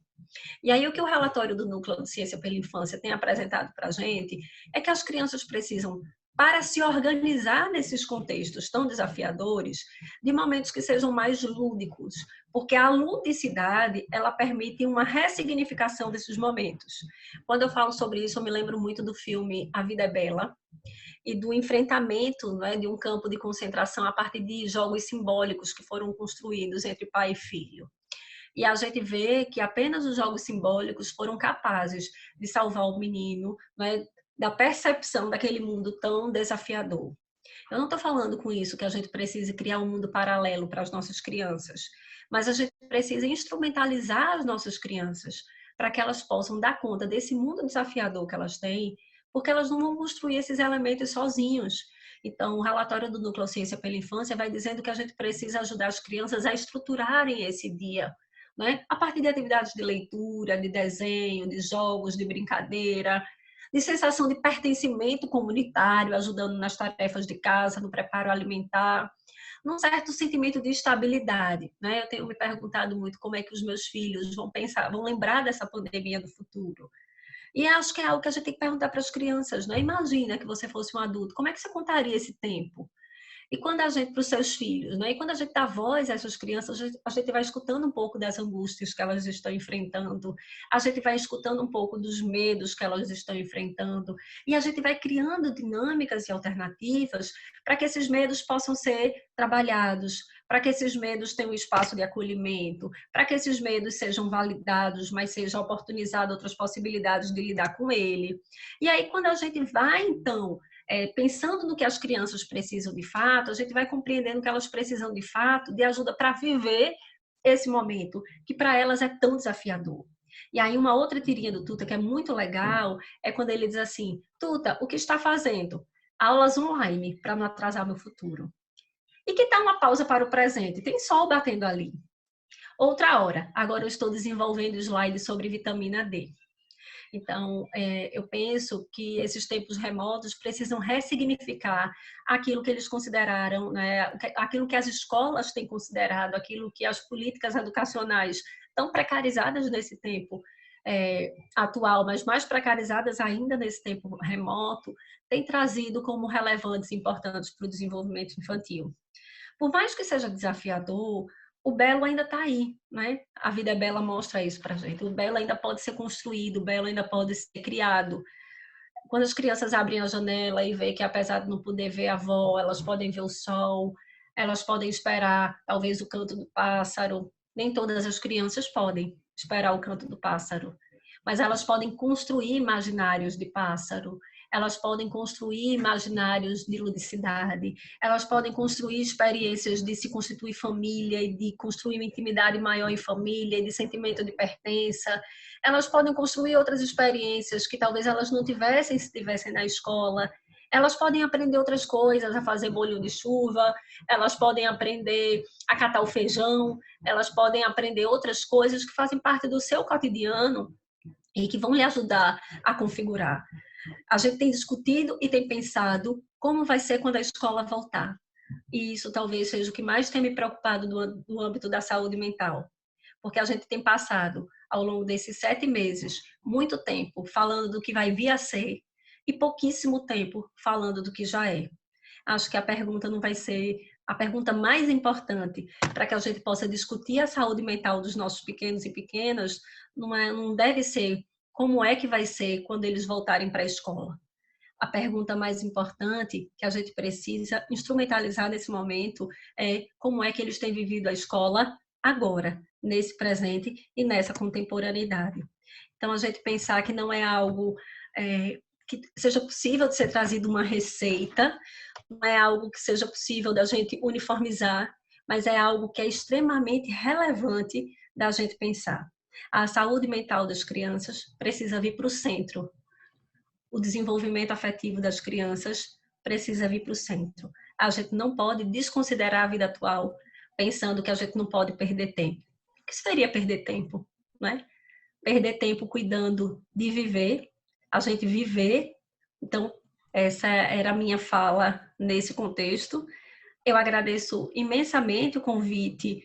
S2: E aí o que o relatório do Núcleo de Ciência pela Infância tem apresentado para a gente é que as crianças precisam, para se organizar nesses contextos tão desafiadores, de momentos que sejam mais lúdicos, porque a ludicidade, ela permite uma ressignificação desses momentos. Quando eu falo sobre isso, eu me lembro muito do filme A Vida é Bela, e do enfrentamento, né, de um campo de concentração a partir de jogos simbólicos que foram construídos entre pai e filho. E a gente vê que apenas os jogos simbólicos foram capazes de salvar o menino, né, da percepção daquele mundo tão desafiador. Eu não estou falando com isso que a gente precise criar um mundo paralelo para as nossas crianças, mas a gente precisa instrumentalizar as nossas crianças para que elas possam dar conta desse mundo desafiador que elas têm, porque elas não vão construir esses elementos sozinhos. Então, o relatório do Núcleo Ciência pela Infância vai dizendo que a gente precisa ajudar as crianças a estruturarem esse dia, né? A partir de atividades de leitura, de desenho, de jogos, de brincadeira, de sensação de pertencimento comunitário, ajudando nas tarefas de casa, no preparo alimentar, num certo sentimento de estabilidade, né? Eu tenho me perguntado muito como é que os meus filhos vão pensar, vão lembrar dessa pandemia do futuro. E acho que é algo que a gente tem que perguntar para as crianças, né? Imagina que você fosse um adulto, como é que você contaria esse tempo? E quando a gente, para os seus filhos, né? E quando a gente dá voz a essas crianças, a gente vai escutando um pouco das angústias que elas estão enfrentando, a gente vai escutando um pouco dos medos que elas estão enfrentando, e a gente vai criando dinâmicas e alternativas para que esses medos possam ser trabalhados, para que esses medos tenham um espaço de acolhimento, para que esses medos sejam validados, mas sejam oportunizadas outras possibilidades de lidar com ele. E aí, quando a gente vai, então, pensando no que as crianças precisam de fato, a gente vai compreendendo que elas precisam de fato de ajuda para viver esse momento, que para elas é tão desafiador. E aí uma outra tirinha do Tuta que é muito legal, é quando ele diz assim, Tuta, o que está fazendo? Aulas online, para não atrasar meu futuro. E que tal uma pausa para o presente? Tem sol batendo ali. Outra hora, agora eu estou desenvolvendo slides sobre vitamina D. Então, eu penso que esses tempos remotos precisam ressignificar aquilo que eles consideraram, né, aquilo que as escolas têm considerado, aquilo que as políticas educacionais tão precarizadas nesse tempo atual, mas mais precarizadas ainda nesse tempo remoto, têm trazido como relevantes e importantes para o desenvolvimento infantil. Por mais que seja desafiador, o belo ainda está aí, né? A Vida é Bela mostra isso para a gente. O belo ainda pode ser construído, o belo ainda pode ser criado. Quando as crianças abrem a janela e veem que, apesar de não poder ver a avó, elas podem ver o sol, elas podem esperar, talvez, o canto do pássaro. Nem todas as crianças podem esperar o canto do pássaro, mas elas podem construir imaginários de pássaro, elas podem construir imaginários de ludicidade, elas podem construir experiências de se constituir família e de construir uma intimidade maior em família, e de sentimento de pertença. Elas podem construir outras experiências que talvez elas não tivessem se estivessem na escola. Elas podem aprender outras coisas, a fazer bolinho de chuva, elas podem aprender a catar o feijão, elas podem aprender outras coisas que fazem parte do seu cotidiano e que vão lhe ajudar a configurar. A gente tem discutido e tem pensado como vai ser quando a escola voltar. E isso talvez seja o que mais tem me preocupado no âmbito da saúde mental. Porque a gente tem passado, ao longo desses 7 meses, muito tempo falando do que vai vir a ser e pouquíssimo tempo falando do que já é. Acho que a pergunta não vai ser a pergunta mais importante para que a gente possa discutir a saúde mental dos nossos pequenos e pequenas, não deve ser como é que vai ser quando eles voltarem para a escola. A pergunta mais importante que a gente precisa instrumentalizar nesse momento é como é que eles têm vivido a escola agora, nesse presente e nessa contemporaneidade. Então, a gente pensar que não é algo que seja possível de ser trazido uma receita, não é algo que seja possível da gente uniformizar, mas é algo que é extremamente relevante da gente pensar. A saúde mental das crianças precisa vir para o centro. O desenvolvimento afetivo das crianças precisa vir para o centro. A gente não pode desconsiderar a vida atual pensando que a gente não pode perder tempo. O que seria perder tempo, não é? Perder tempo cuidando de viver, a gente viver. Então, essa era a minha fala nesse contexto. Eu agradeço imensamente o convite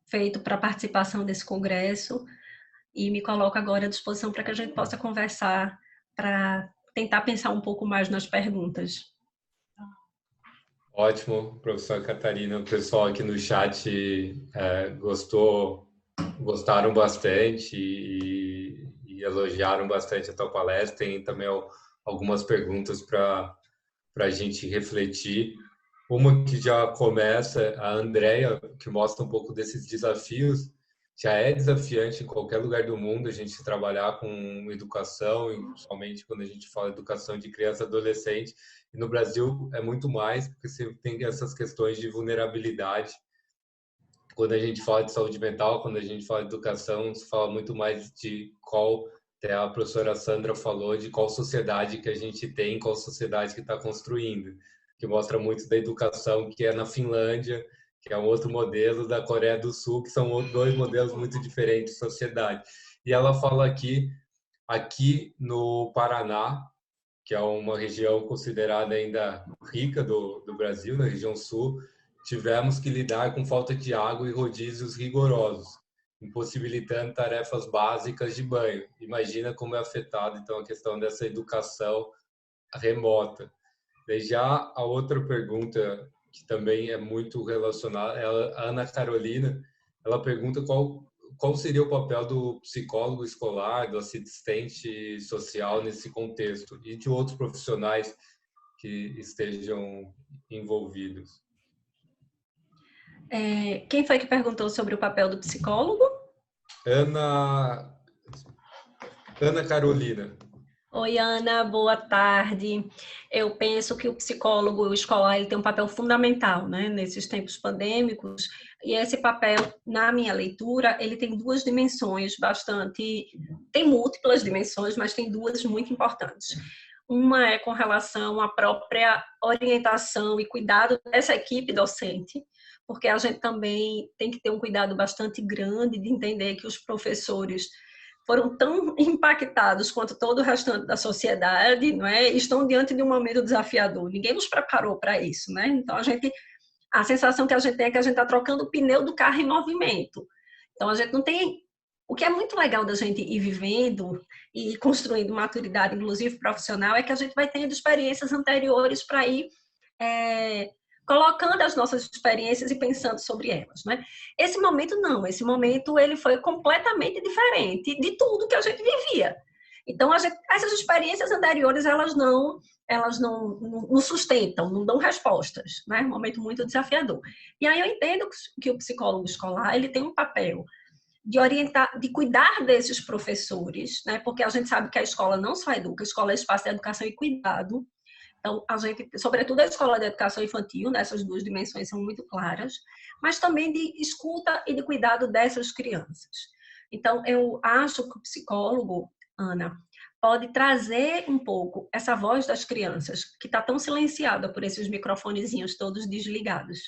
S2: feito para a participação desse congresso. e me coloco agora à disposição para que a gente possa conversar, para tentar pensar um pouco mais nas perguntas.
S1: Ótimo, professora Catarina. O pessoal aqui no chat gostaram bastante e elogiaram bastante a tua palestra. Tem também algumas perguntas para a gente refletir. Uma que já começa, a Andrea, que mostra um pouco desses desafios. Já é desafiante em qualquer lugar do mundo a gente trabalhar com educação, e principalmente quando a gente fala educação de criança e adolescente. E no Brasil é muito mais, porque você tem essas questões de vulnerabilidade. Quando a gente fala de saúde mental, quando a gente fala de educação, se fala muito mais de qual, até a professora Sandra falou, de qual sociedade que a gente tem, qual sociedade que está construindo, que mostra muito da educação que é na Finlândia, que é um outro modelo, da Coreia do Sul, que são dois modelos muito diferentes de sociedade. E ela fala aqui no Paraná, que é uma região considerada ainda rica do Brasil, na região sul, tivemos que lidar com falta de água e rodízios rigorosos, impossibilitando tarefas básicas de banho. Imagina como é afetado, então, a questão dessa educação remota. E já a outra pergunta, que também é muito relacionada, a Ana Carolina, ela pergunta qual seria o papel do psicólogo escolar, do assistente social nesse contexto e de outros profissionais que estejam envolvidos.
S2: Quem foi que perguntou sobre o papel do psicólogo?
S1: Ana Carolina.
S2: Oi, Ana, boa tarde. Eu penso que o psicólogo escolar ele tem um papel fundamental, né, nesses tempos pandêmicos, e esse papel, na minha leitura, ele tem duas dimensões tem múltiplas dimensões, mas tem duas muito importantes. Uma é com relação à própria orientação e cuidado dessa equipe docente, porque a gente também tem que ter um cuidado bastante grande de entender que os professores foram tão impactados quanto todo o restante da sociedade, não é? Estão diante de um momento desafiador. Ninguém nos preparou para isso, né? Então a sensação que a gente tem é que a gente está trocando o pneu do carro em movimento. Então a gente não tem. O que é muito legal da gente ir vivendo e construindo maturidade, inclusive profissional, é que a gente vai tendo experiências anteriores para ir colocando as nossas experiências e pensando sobre elas, né? Esse momento não, esse momento ele foi completamente diferente de tudo que a gente vivia. Então, essas experiências anteriores, elas não sustentam, não dão respostas, né? Um momento muito desafiador. E aí eu entendo que o psicólogo escolar, ele tem um papel de orientar, de cuidar desses professores, né? Porque a gente sabe que a escola não só educa, a escola é espaço de educação e cuidado. Então, a gente, sobretudo a escola de educação infantil, nessas duas dimensões são muito claras, mas também de escuta e de cuidado dessas crianças. Então, eu acho que o psicólogo, Ana, pode trazer um pouco essa voz das crianças, que está tão silenciada por esses microfonezinhos todos desligados.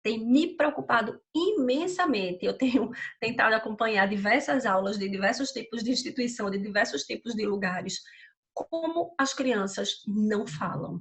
S2: Tem me preocupado imensamente. Eu tenho tentado acompanhar diversas aulas de diversos tipos de instituição, de diversos tipos de lugares, como as crianças não falam,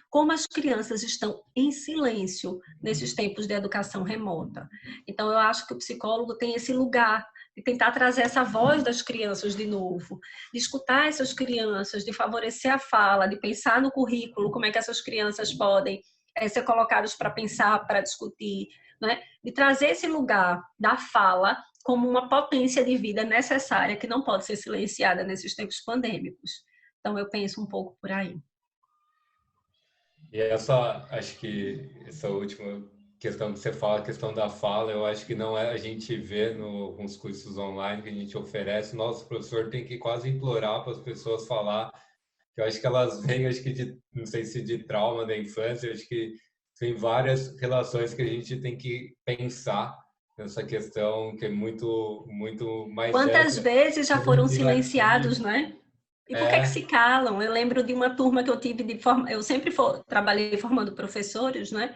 S2: como as crianças estão em silêncio nesses tempos de educação remota. Então, eu acho que o psicólogo tem esse lugar de tentar trazer essa voz das crianças de novo, de escutar essas crianças, de favorecer a fala, de pensar no currículo, como é que essas crianças podem ser colocadas para pensar, para discutir, né? De trazer esse lugar da fala como uma potência de vida necessária que não pode ser silenciada nesses tempos pandêmicos. Então, eu penso um pouco por aí.
S1: E acho que essa última questão que você fala, a questão da fala, eu acho que não é a gente vê nos cursos online que a gente oferece, nosso professor tem que quase implorar para as pessoas falar, que eu acho que elas vêm, acho que não sei se de trauma da infância, acho que tem várias relações que a gente tem que pensar nessa questão que é muito, muito mais
S2: Quantas vezes já foram silenciados, né? E por que se calam? Eu lembro de uma turma que eu tive eu sempre trabalhei formando professores, né?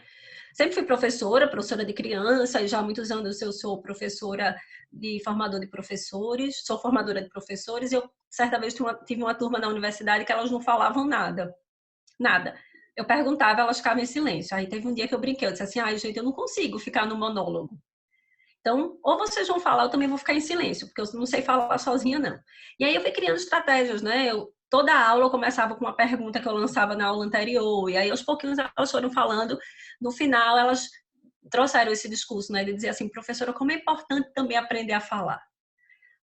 S2: Sempre fui professora de criança, e já há muitos anos eu sou professora de formador de professores, sou formadora de professores, e eu certa vez tive uma turma na universidade que elas não falavam nada. Nada. Eu perguntava, elas ficavam em silêncio. Aí teve um dia que eu brinquei, eu disse assim, ai, gente, eu não consigo ficar no monólogo. Então, ou vocês vão falar, eu também vou ficar em silêncio, porque eu não sei falar sozinha, não. E aí eu fui criando estratégias, né? Toda aula eu começava com uma pergunta que eu lançava na aula anterior, e aí aos pouquinhos elas foram falando, no final elas trouxeram esse discurso, né? De dizer assim, professora, como é importante também aprender a falar.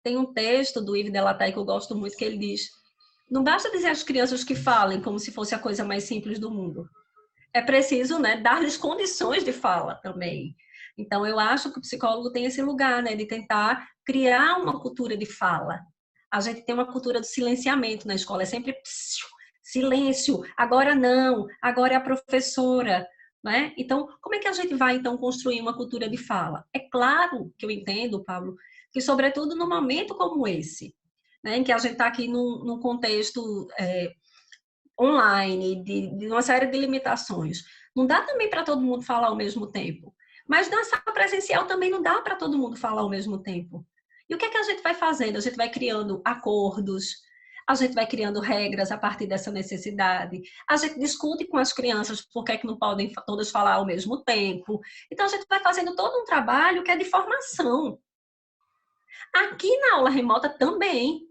S2: Tem um texto do Yves Delataille que eu gosto muito, que ele diz, não basta dizer às crianças que falem como se fosse a coisa mais simples do mundo. É preciso, né, dar-lhes condições de fala também. Então, eu acho que o psicólogo tem esse lugar, né, de tentar criar uma cultura de fala. A gente tem uma cultura do silenciamento na escola, é sempre silêncio, agora não, agora é a professora, né? Então, como é que a gente vai, então, construir uma cultura de fala? É claro que eu entendo, Pablo, que, sobretudo num momento como esse, né, em que a gente está aqui num contexto online, de uma série de limitações. Não dá também para todo mundo falar ao mesmo tempo. Mas na sala presencial também não dá para todo mundo falar ao mesmo tempo. E o que é que a gente vai fazendo? A gente vai criando acordos, a gente vai criando regras a partir dessa necessidade, a gente discute com as crianças por que é que não podem todas falar ao mesmo tempo. Então, a gente vai fazendo todo um trabalho que é de formação. Aqui na aula remota também.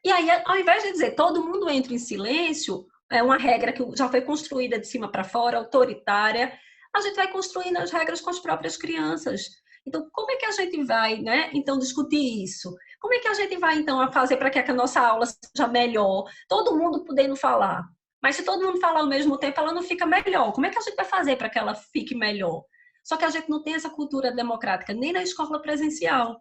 S2: E aí, ao invés de dizer todo mundo entra em silêncio, é uma regra que já foi construída de cima para fora, autoritária, a gente vai construindo as regras com as próprias crianças. Então, como é que a gente vai, né, então, discutir isso? Como é que a gente vai, então, a fazer para que a nossa aula seja melhor? Todo mundo podendo falar. Mas se todo mundo falar ao mesmo tempo, ela não fica melhor. Como é que a gente vai fazer para que ela fique melhor? Só que a gente não tem essa cultura democrática nem na escola presencial.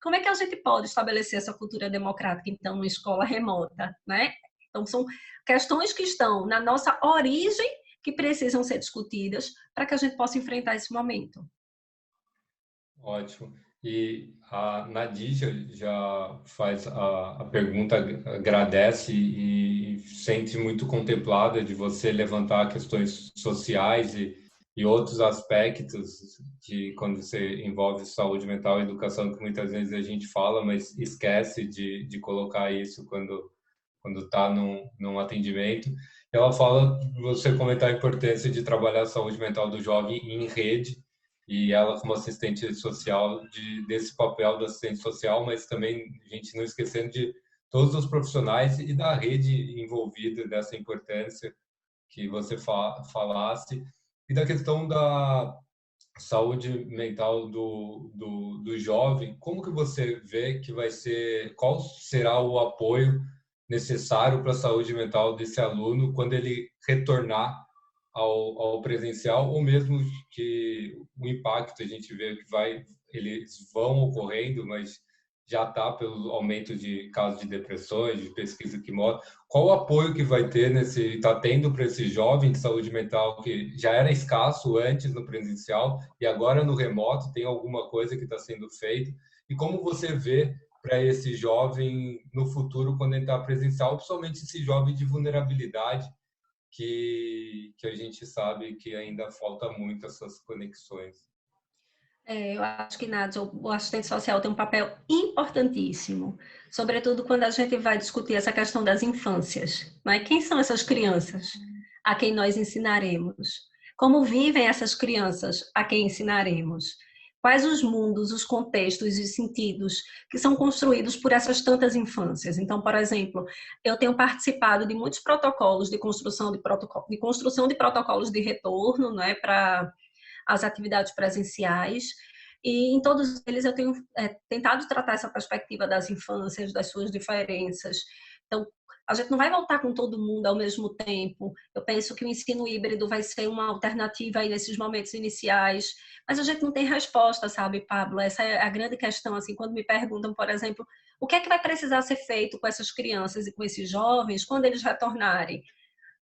S2: Como é que a gente pode estabelecer essa cultura democrática, então, numa escola remota, né? Então, são questões que estão na nossa origem que precisam ser discutidas para que a gente possa enfrentar esse momento.
S1: Ótimo. E a Nadija já faz a pergunta, agradece e sente muito contemplada de você levantar questões sociais e outros aspectos de quando você envolve saúde mental e educação, que muitas vezes a gente fala, mas esquece de colocar isso quando está num atendimento. Ela fala, você comentar a importância de trabalhar a saúde mental do jovem em rede, e ela como assistente social, desse papel do assistente social, mas também a gente não esquecendo de todos os profissionais e da rede envolvida, dessa importância que você falasse, e da questão da saúde mental do jovem. Como que você vê que vai ser, qual será o apoio necessário para a saúde mental desse aluno quando ele retornar ao presencial, ou mesmo que o impacto a gente vê que eles vão ocorrendo, mas já está pelo aumento de casos de depressões, de pesquisa que mostra. Qual o apoio que vai ter está tendo para esse jovem de saúde mental que já era escasso antes no presencial e agora no remoto tem alguma coisa que está sendo feita? E como você vê para esse jovem no futuro quando ele está presencial, principalmente esse jovem de vulnerabilidade que a gente sabe que ainda falta muito essas conexões?
S2: Eu acho que, Nádia, o assistente social tem um papel importantíssimo, sobretudo quando a gente vai discutir essa questão das infâncias. Né? Quem são essas crianças a quem nós ensinaremos? Como vivem essas crianças a quem ensinaremos? Quais os mundos, os contextos e os sentidos que são construídos por essas tantas infâncias? Então, por exemplo, eu tenho participado de muitos protocolos de construção de protocolos de retorno, né, para as atividades presenciais, e em todos eles eu tenho tentado tratar essa perspectiva das infâncias, das suas diferenças. Então, a gente não vai voltar com todo mundo ao mesmo tempo. Eu penso que o ensino híbrido vai ser uma alternativa aí nesses momentos iniciais, mas a gente não tem resposta, sabe, Pablo? Essa é a grande questão, assim, quando me perguntam, por exemplo, o que é que vai precisar ser feito com essas crianças e com esses jovens quando eles retornarem?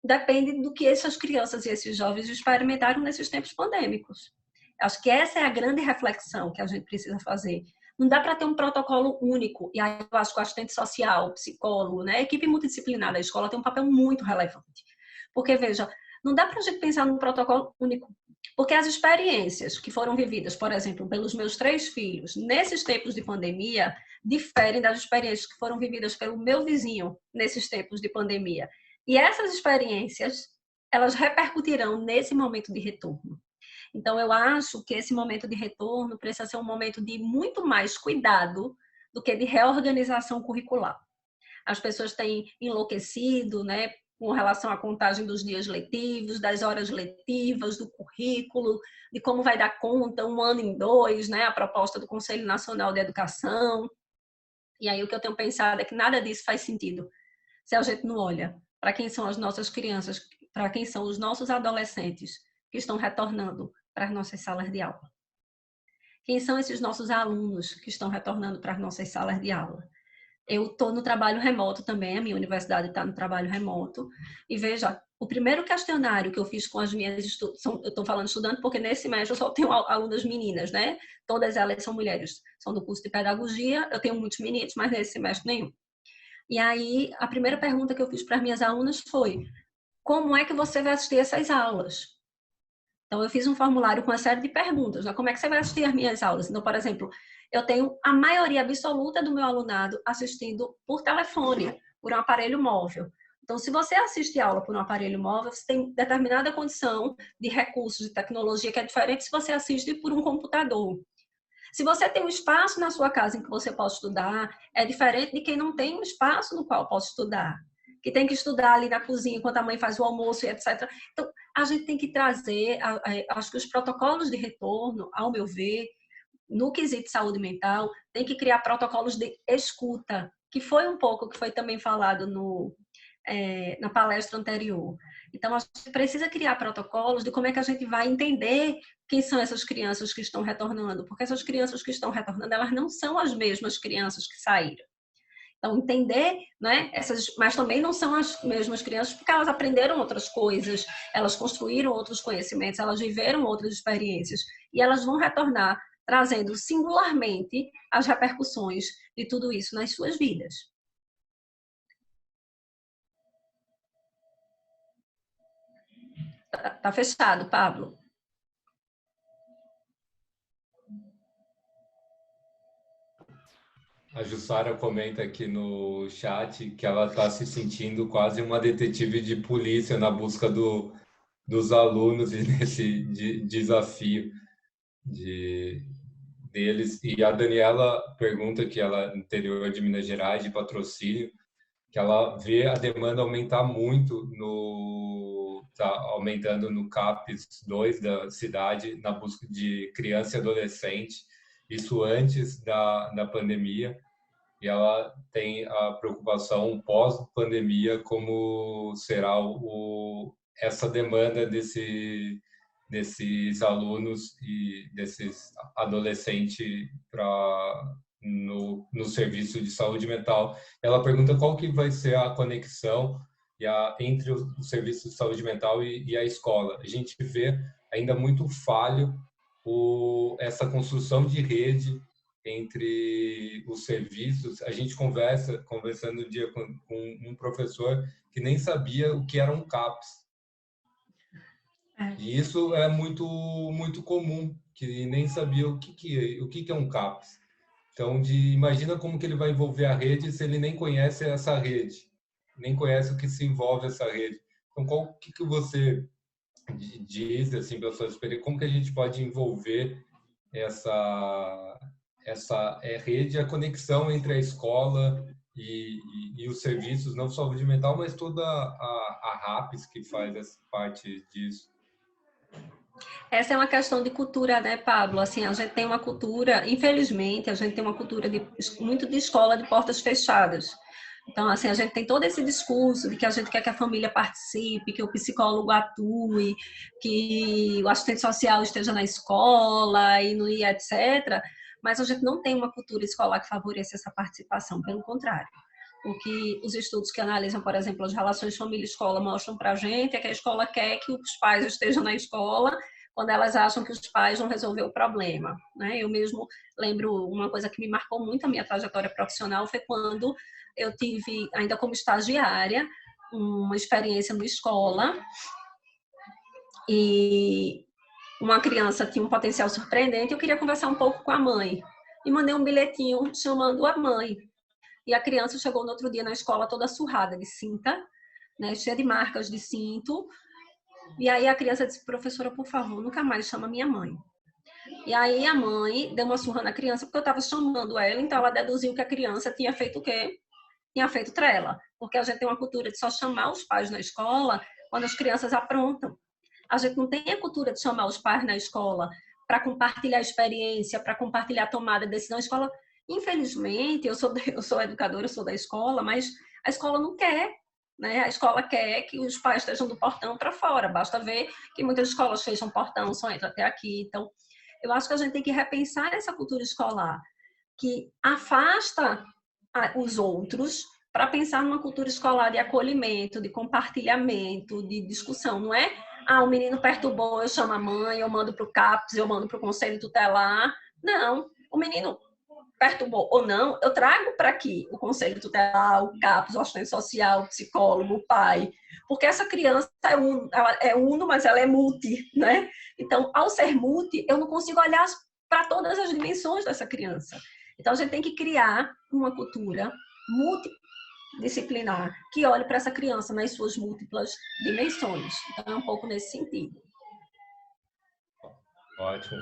S2: Depende do que essas crianças e esses jovens experimentaram nesses tempos pandêmicos. Acho que essa é a grande reflexão que a gente precisa fazer. Não dá para ter um protocolo único. E aí eu acho que o assistente social, o psicólogo, né, a equipe multidisciplinar da escola tem um papel muito relevante. Porque, veja, não dá para a gente pensar num protocolo único. Porque as experiências que foram vividas, por exemplo, pelos meus 3 filhos, nesses tempos de pandemia, diferem das experiências que foram vividas pelo meu vizinho nesses tempos de pandemia. E essas experiências, elas repercutirão nesse momento de retorno. Então, eu acho que esse momento de retorno precisa ser um momento de muito mais cuidado do que de reorganização curricular. As pessoas têm enlouquecido, né, com relação à contagem dos dias letivos, das horas letivas, do currículo, de como vai dar conta, 1 ano em 2, né, a proposta do Conselho Nacional de Educação. E aí o que eu tenho pensado é que nada disso faz sentido se a gente não olha para quem são as nossas crianças, para quem são os nossos adolescentes que estão retornando para as nossas salas de aula. Quem são esses nossos alunos que estão retornando para as nossas salas de aula? Eu estou no trabalho remoto também, a minha universidade está no trabalho remoto, e veja, o primeiro questionário que eu fiz com as minhas estudantes, eu estou falando estudante porque nesse semestre eu só tenho alunas meninas, né? Todas elas são mulheres, são do curso de pedagogia, eu tenho muitos meninos, mas nesse semestre nenhum. E aí, a primeira pergunta que eu fiz para as minhas alunas foi: como é que você vai assistir essas aulas? Então, eu fiz um formulário com uma série de perguntas, né? Como é que você vai assistir as minhas aulas? Então, por exemplo, eu tenho a maioria absoluta do meu alunado assistindo por telefone, por um aparelho móvel. Então, se você assiste aula por um aparelho móvel, você tem determinada condição de recursos de tecnologia que é diferente se você assiste por um computador. Se você tem um espaço na sua casa em que você pode estudar, é diferente de quem não tem um espaço no qual pode estudar, que tem que estudar ali na cozinha enquanto a mãe faz o almoço e etc. Então, a gente tem que trazer, acho que os protocolos de retorno, ao meu ver, no quesito saúde mental, tem que criar protocolos de escuta, que foi um pouco que foi também falado na palestra anterior. Então, a gente precisa criar protocolos de como é que a gente vai entender quem são essas crianças que estão retornando, porque essas crianças que estão retornando, elas não são as mesmas crianças que saíram. Então, entender, né, mas também não são as mesmas crianças porque elas aprenderam outras coisas, elas construíram outros conhecimentos, elas viveram outras experiências e elas vão retornar trazendo singularmente as repercussões de tudo isso nas suas vidas. Tá fechado, Pablo.
S1: A Jussara comenta aqui no chat que ela está se sentindo quase uma detetive de polícia na busca dos alunos e nesse desafio deles. E a Daniela pergunta que ela é interior de Minas Gerais, de Patrocínio, que ela vê a demanda aumentar muito tá aumentando no CAPES 2 da cidade na busca de criança e adolescente, isso antes da pandemia, e ela tem a preocupação pós-pandemia como será essa demanda desses alunos e desses adolescentes no serviço de saúde mental. Ela pergunta qual que vai ser a conexão entre o serviço de saúde mental e a escola. A gente vê ainda muito falho essa construção de rede entre os serviços. A gente conversando um dia com um professor que nem sabia o que era um CAPS. E isso é muito comum, que nem sabia o que é um CAPS. Então, imagina como que ele vai envolver a rede se ele nem conhece essa rede, nem conhece o que se envolve essa rede. Então, o que você diz, assim, pela sua experiência, como que a gente pode envolver essa rede, a conexão entre a escola e os serviços, não só saúde mental, mas toda a RAPS que faz essa parte disso.
S2: Essa é uma questão de cultura, né, Pablo? Assim, a gente tem uma cultura, infelizmente, a gente tem uma cultura muito de escola de portas fechadas. Então, assim, a gente tem todo esse discurso de que a gente quer que a família participe, que o psicólogo atue, que o assistente social esteja na escola e etc. Mas a gente não tem uma cultura escolar que favoreça essa participação, pelo contrário. O que os estudos que analisam, por exemplo, as relações família-escola mostram para a gente é que a escola quer que os pais estejam na escola quando elas acham que os pais vão resolver o problema, né? Eu mesmo lembro uma coisa que me marcou muito a minha trajetória profissional foi quando eu tive, ainda como estagiária, uma experiência na escola e uma criança tinha um potencial surpreendente e eu queria conversar um pouco com a mãe. E mandei um bilhetinho chamando a mãe. E a criança chegou no outro dia na escola toda surrada de cinta, né, cheia de marcas de cinto, E aí a criança disse, professora, por favor, nunca mais chama minha mãe. E aí a mãe deu uma surra na criança porque eu estava chamando ela, então ela deduziu que a criança tinha feito o quê? Tinha feito trela. Porque a gente tem uma cultura de só chamar os pais na escola quando as crianças aprontam. A gente não tem a cultura de chamar os pais na escola para compartilhar a experiência, para compartilhar a tomada de decisão. A escola, infelizmente, eu sou educadora, eu sou da escola, mas a escola não quer. Né? A escola quer que os pais estejam do portão para fora. Basta ver que muitas escolas fecham o portão, só entra até aqui. Então, eu acho que a gente tem que repensar essa cultura escolar, que afasta os outros para pensar numa cultura escolar de acolhimento, de compartilhamento, de discussão. Não é, o menino perturbou, eu chamo a mãe, eu mando para o CAPS, eu mando para o Conselho Tutelar. Não, o menino perturbou ou não, eu trago para aqui o Conselho Tutelar, o CAPS, o assistente social, o psicólogo, o pai, porque essa criança ela é uno, mas ela é multi, né? Então, ao ser multi, eu não consigo olhar para todas as dimensões dessa criança. Então, a gente tem que criar uma cultura multidisciplinar que olhe para essa criança nas suas múltiplas dimensões. Então, é um pouco nesse sentido.
S1: Ótimo.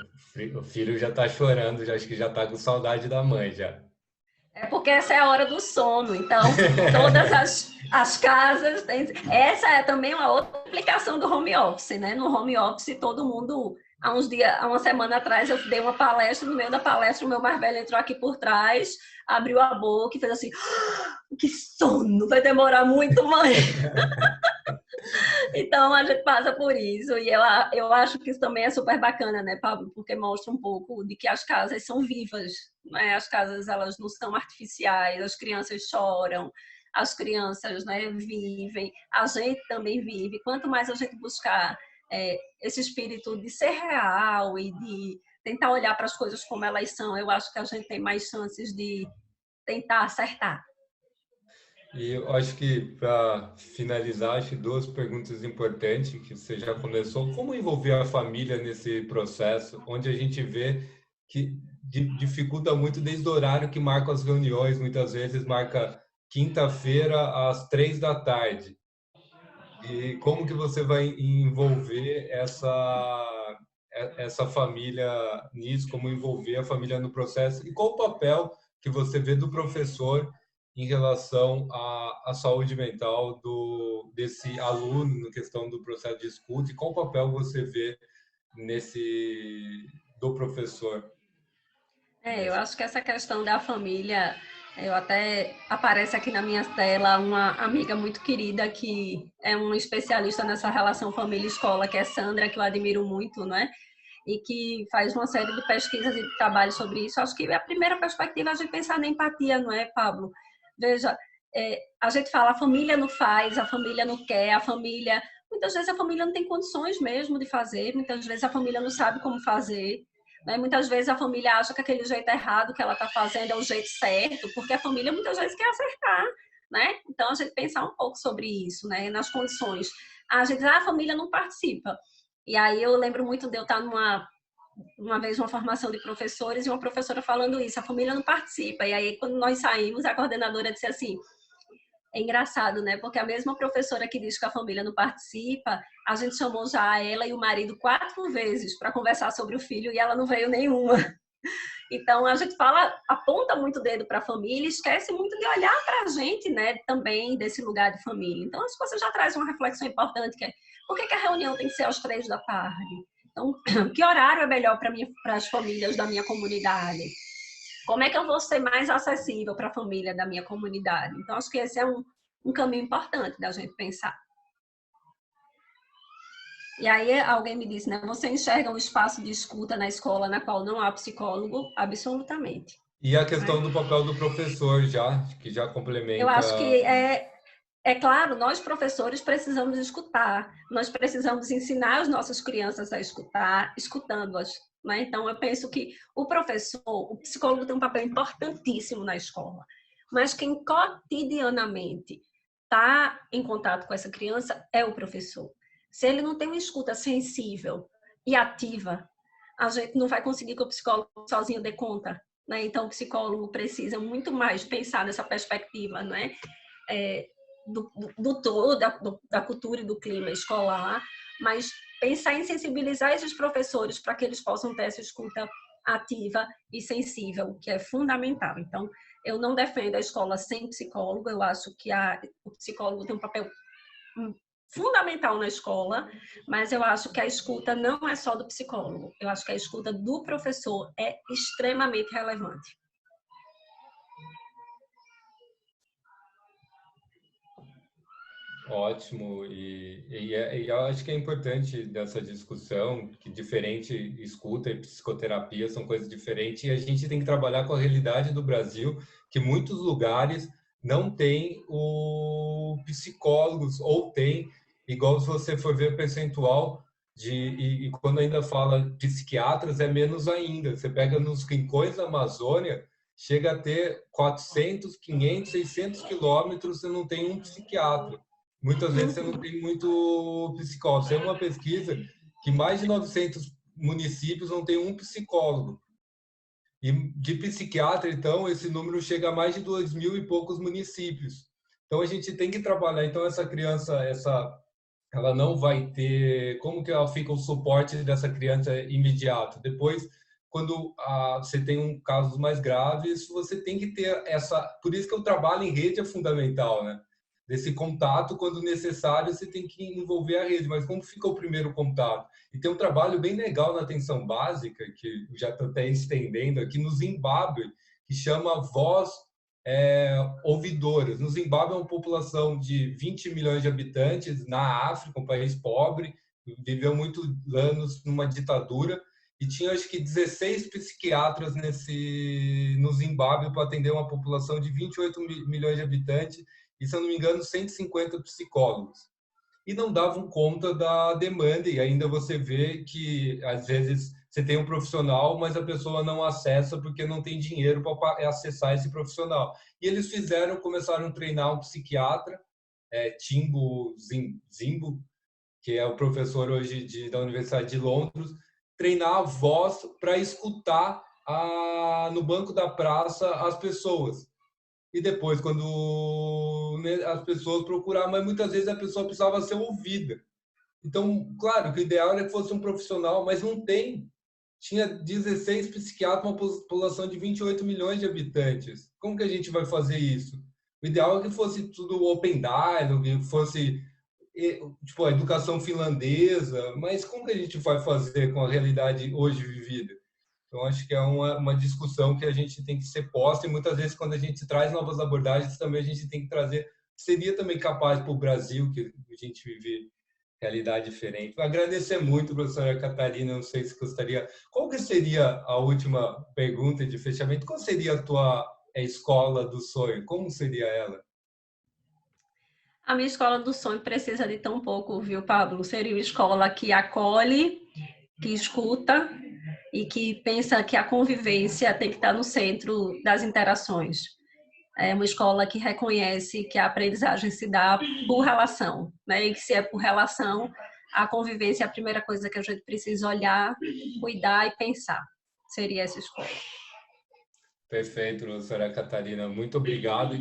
S1: O filho já está chorando, já acho que já está com saudade da mãe já.
S2: É porque essa é a hora do sono, então todas as casas têm... Essa é também uma outra aplicação do home office, né? No home office todo mundo... Há uma semana atrás eu dei uma palestra, no meio da palestra o meu mais velho entrou aqui por trás, abriu a boca e fez assim, que sono, vai demorar muito, mãe. Então, a gente passa por isso. E eu acho que isso também é super bacana, né, Pablo? Porque mostra um pouco de que as casas são vivas. Né? As casas, elas não são artificiais. As crianças choram. As crianças, né, vivem. A gente também vive. Quanto mais a gente buscar esse espírito de ser real e de tentar olhar para as coisas como elas são, eu acho que a gente tem mais chances de tentar acertar.
S1: E eu acho que, para finalizar, acho duas perguntas importantes que você já começou. Como envolver a família nesse processo, onde a gente vê que dificulta muito desde o horário que marca as reuniões, muitas vezes marca quinta-feira às 3 da tarde. E como que você vai envolver essa família nisso, como envolver a família no processo? E qual o papel que você vê do professor em relação à saúde mental desse aluno na questão do processo de escuta? E qual o papel você vê do professor?
S2: Eu acho que essa questão da família, eu até aparece aqui na minha tela uma amiga muito querida que é uma especialista nessa relação família-escola, que é Sandra, que eu admiro muito, né? E que faz uma série de pesquisas e de trabalhos sobre isso. Acho que a primeira perspectiva é a gente pensar na empatia, não é, Pablo? Veja, a gente fala, a família não faz, a família não quer, a família... Muitas vezes a família não tem condições mesmo de fazer, muitas vezes a família não sabe como fazer, né? Muitas vezes a família acha que aquele jeito errado que ela está fazendo é o jeito certo, porque a família muitas vezes quer acertar, né? Então, a gente pensar um pouco sobre isso, né? Nas condições. A gente diz, a família não participa. E aí eu lembro muito de eu estar uma vez numa formação de professores e uma professora falando isso, a família não participa. E aí, quando nós saímos, a coordenadora disse assim, é engraçado, né? Porque a mesma professora que diz que a família não participa, a gente chamou já ela e o marido 4 vezes para conversar sobre o filho e ela não veio nenhuma. Então, a gente aponta muito o dedo para a família e esquece muito de olhar para a gente, né? Também desse lugar de família. Então, acho que você já traz uma reflexão importante, que é por que a reunião tem que ser às 3 da tarde? Então, que horário é melhor para as famílias da minha comunidade? Como é que eu vou ser mais acessível para a família da minha comunidade? Então, acho que esse é um caminho importante da gente pensar. E aí alguém me disse, né? Você enxerga um espaço de escuta na escola na qual não há psicólogo? Absolutamente.
S1: E a questão do papel do professor, que já
S2: Eu
S1: complementa.
S2: acho que é claro, nós professores precisamos escutar, nós precisamos ensinar as nossas crianças a escutar, escutando-as. Né? Então, eu penso que o professor, o psicólogo tem um papel importantíssimo na escola, mas quem cotidianamente está em contato com essa criança é o professor. Se ele não tem uma escuta sensível e ativa, a gente não vai conseguir que o psicólogo sozinho dê conta. Né? Então, o psicólogo precisa muito mais pensar nessa perspectiva, né? Do todo, da cultura e do clima escolar, mas pensar em sensibilizar esses professores para que eles possam ter essa escuta ativa e sensível, que é fundamental. Então, eu não defendo a escola sem psicólogo, eu acho que o psicólogo tem um papel fundamental na escola, mas eu acho que a escuta não é só do psicólogo, eu acho que a escuta do professor é extremamente relevante.
S1: Ótimo, e eu acho que é importante dessa discussão que diferente escuta e psicoterapia são coisas diferentes e a gente tem que trabalhar com a realidade do Brasil, que muitos lugares não tem o psicólogos ou tem, igual se você for ver o percentual e quando ainda fala psiquiatras é menos ainda. Você pega nos rincões da Amazônia, chega a ter 400, 500, 600 quilômetros e não tem um psiquiatra. Muitas vezes você não tem muito psicólogo. Tem uma pesquisa que mais de 900 municípios não tem um psicólogo. E de psiquiatra, então, esse número chega a mais de 2.000 e poucos municípios. Então, a gente tem que trabalhar. Então, essa criança, ela não vai ter... Como que ela fica o suporte dessa criança imediato? Depois, quando você tem casos mais graves, você tem que ter essa... Por isso que o trabalho em rede é fundamental, né? Desse contato, quando necessário, você tem que envolver a rede. Mas como fica o primeiro contato? E tem um trabalho bem legal na atenção básica, que já estou até estendendo aqui, no Zimbábue, que chama Voz Ouvidoras. No Zimbábue é uma população de 20 milhões de habitantes, na África, um país pobre, viveu muitos anos numa ditadura, e tinha acho que 16 psiquiatras no Zimbábue para atender uma população de 28 milhões de habitantes, e, se eu não me engano, 150 psicólogos. E não davam conta da demanda, e ainda você vê que, às vezes, você tem um profissional, mas a pessoa não acessa porque não tem dinheiro para acessar esse profissional. E eles começaram a treinar um psiquiatra, Timbo Zimbo, que é o professor hoje da Universidade de Londres, treinar a voz para escutar no banco da praça as pessoas. E depois, quando as pessoas procuravam, mas muitas vezes a pessoa precisava ser ouvida. Então, claro, que o ideal era que fosse um profissional, mas não tem. Tinha 16 psiquiatras, uma população de 28 milhões de habitantes. Como que a gente vai fazer isso? O ideal é que fosse tudo open dialogue, que fosse tipo, a educação finlandesa, mas como que a gente vai fazer com a realidade hoje vivida? Então, acho que é uma discussão que a gente tem que ser posta, e muitas vezes, quando a gente traz novas abordagens, também a gente tem que trazer, seria também capaz para o Brasil, que a gente vive realidade diferente. Vou agradecer muito, professora Catarina, não sei se gostaria... Qual que seria a última pergunta de fechamento? Qual seria a tua escola do sonho? Como seria ela?
S2: A minha escola do sonho precisa de tão pouco, viu, Pablo? Seria uma escola que acolhe, que escuta e que pensa que a convivência tem que estar no centro das interações. É uma escola que reconhece que a aprendizagem se dá por relação, né? E que, se é por relação, a convivência é a primeira coisa que a gente precisa olhar, cuidar e pensar. Seria essa escola.
S1: Perfeito, professora Catarina. Muito obrigado.